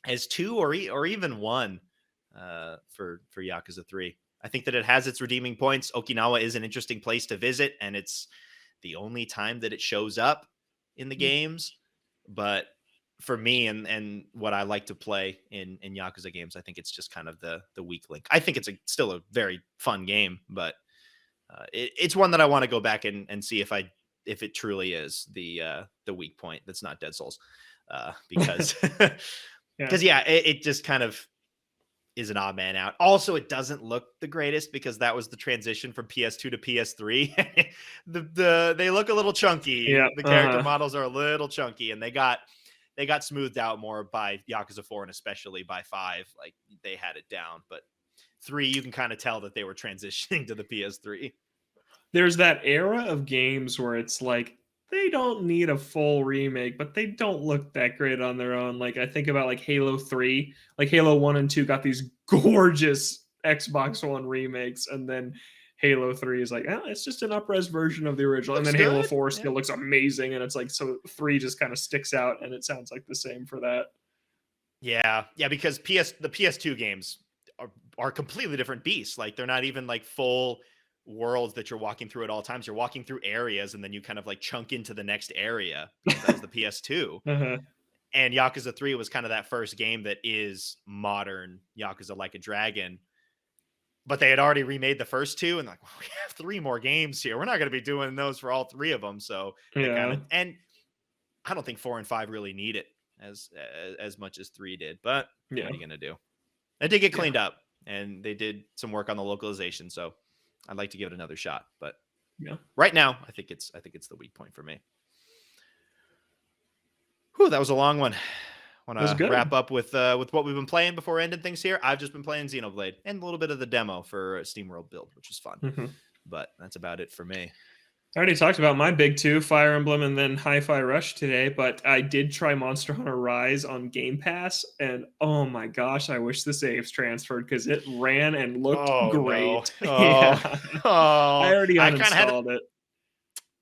2 or even 1 for Yakuza 3. I think that it has its redeeming points. Okinawa is an interesting place to visit, and it's the only time that it shows up in the games. But for me and what I like to play in Yakuza games, I think it's just kind of the weak link. I think it's still a very fun game, but it's one that I want to go back and see if it truly is the weak point that's not Dead Souls, because it just kind of is an odd man out. Also, it doesn't look the greatest because that was the transition from PS2 to PS3. They look a little chunky. Yeah, the character models are a little chunky, and they got smoothed out more by Yakuza 4 and especially by 5. Like, they had it down, but 3, you can kind of tell that they were transitioning to the PS3. There's that era of games where it's like they don't need a full remake, but they don't look that great on their own. Like, I think about like Halo 3, like Halo 1 and 2 got these gorgeous Xbox One remakes, and then Halo 3 is like, it's just an up-res version of the original. And then Halo 4 still looks amazing, and it's like, so 3 just kind of sticks out, and it sounds like the same for that. Yeah, because the PS2 games are completely different beasts. Like, they're not even like full worlds that you're walking through at all times. You're walking through areas, and then you kind of like chunk into the next area, because that was the PS2. And Yakuza 3 was kind of that first game that is modern Yakuza Like a Dragon. But they had already remade the first 2, and like, well, we have 3 more games here. We're not going to be doing those for all 3 of them. So and I don't think 4 and 5 really need it as much as 3 did. But what are you going to do? It did get cleaned up, and they did some work on the localization. So I'd like to give it another shot. But right now, I think it's the weak point for me. Whew, that was a long one. Want to wrap up with what we've been playing before ending things here. I've just been playing Xenoblade and a little bit of the demo for SteamWorld Build, which was fun. But that's about it for me. I already talked about my big 2, Fire Emblem and then Hi-Fi Rush today, but I did try Monster Hunter Rise on Game Pass, and oh my gosh, I wish the saves transferred because it ran and looked great. No. I already uninstalled it.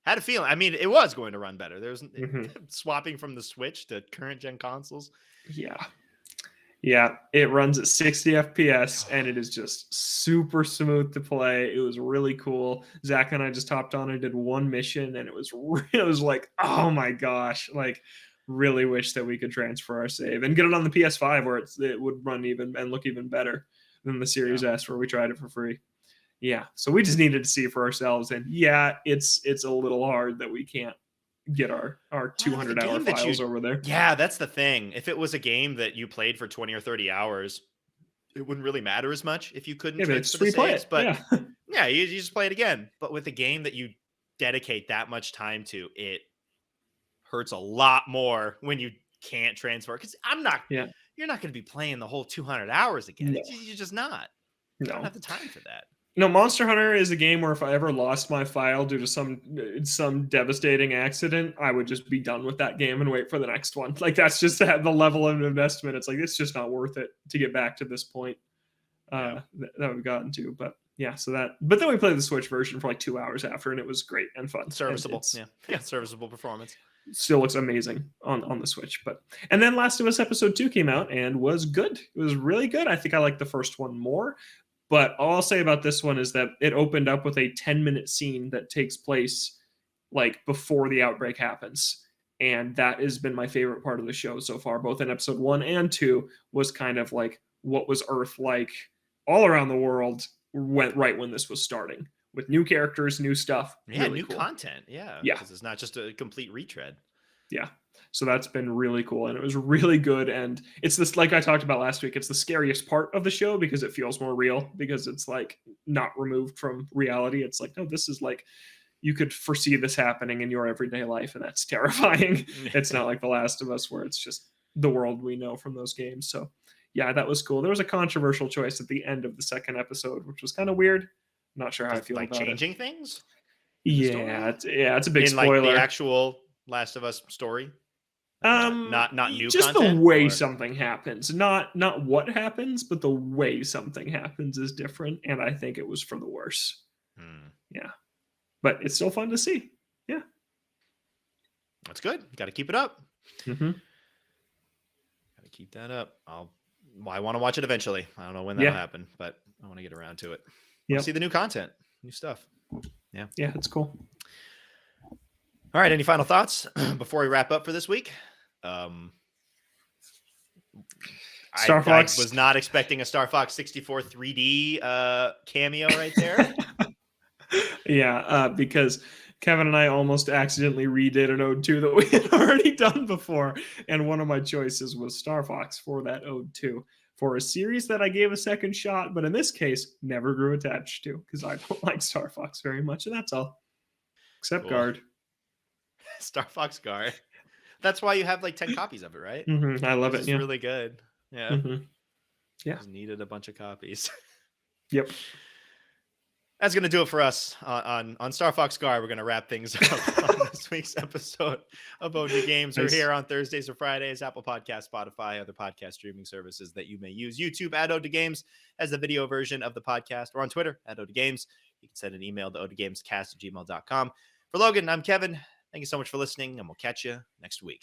Had a feeling. I mean, it was going to run better. There was swapping from the Switch to current gen consoles. Yeah, it runs at 60 FPS, and it is just super smooth to play. It was really cool. Zach and I just hopped on and did one mission, and it was like, oh my gosh, like, really wish that we could transfer our save and get it on the PS5 where it would run even and look even better than the Series S where we tried it for free. Yeah, so we just needed to see it for ourselves, and it's a little hard that we can't get our 200-hour files over there. Yeah, that's the thing. If it was a game that you played for 20 or 30 hours, it wouldn't really matter as much if you couldn't transfer the saves. But you just play it again. But with a game that you dedicate that much time to, it hurts a lot more when you can't transfer because I'm not. Yeah. You're not going to be playing the whole 200 hours again. No. You're just not. You don't No. have the time for that. No, Monster Hunter is a game where if I ever lost my file due to some devastating accident, I would just be done with that game and wait for the next one. Like that's just the level of investment. It's like it's just not worth it to get back to this point that we've gotten to. But yeah, but then we played the Switch version for like 2 hours after, and it was great and fun. Serviceable, yeah, serviceable performance. Still looks amazing on the Switch. And then Last of Us Episode 2 came out and was good. It was really good. I think I liked the first one more. But all I'll say about this one is that it opened up with a 10-minute scene that takes place like before the outbreak happens. And that has been my favorite part of the show so far, both in episode 1 and 2 was kind of like what was Earth like all around the world went right when this was starting with new characters, new stuff. Yeah, really new cool content. Yeah. Yeah. Because it's not just a complete retread. Yeah. So that's been really cool. And it was really good. And it's this, like I talked about last week, it's the scariest part of the show because it feels more real, because it's like not removed from reality. It's like, no, this is like, you could foresee this happening in your everyday life. And that's terrifying. It's not like The Last of Us where it's just the world we know from those games. So yeah, that was cool. There was a controversial choice at the end of the second episode, which was kind of weird. I'm not sure how I feel like about changing things. Yeah, it's a big spoiler. Like the actual Last of Us story. Not new just content, the way something happens, not what happens, but the way something happens is different, and I think it was for the worse. Yeah, but it's still fun to see. Yeah, that's good. Got to keep it up. Got to keep that up. I want to watch it eventually. I don't know when that'll happen, but I want to get around to it. Yeah, see the new content, new stuff. Yeah, it's cool. All right, any final thoughts before we wrap up for this week? Star Fox. I was not expecting a Star Fox 64 3D cameo right there. Because Kevin and I almost accidentally redid an Ode 2 that we had already done before, and one of my choices was Star Fox for that Ode 2 for a series that I gave a second shot, but in this case, never grew attached to because I don't like Star Fox very much, and that's all. Except Guard. Star Fox Guard. That's why you have like 10 copies of it, right? I love it. It's really good. Yeah. Yeah. Just needed a bunch of copies. Yep. That's going to do it for us on Star Fox Guard. We're going to wrap things up on this week's episode of OD Games. Nice. We're here on Thursdays or Fridays, Apple Podcasts, Spotify, other podcast streaming services that you may use. YouTube at OD Games as the video version of the podcast. We're on Twitter at OD Games. You can send an email to odgamescast@gmail.com. For Logan, I'm Kevin. Thank you so much for listening, and we'll catch you next week.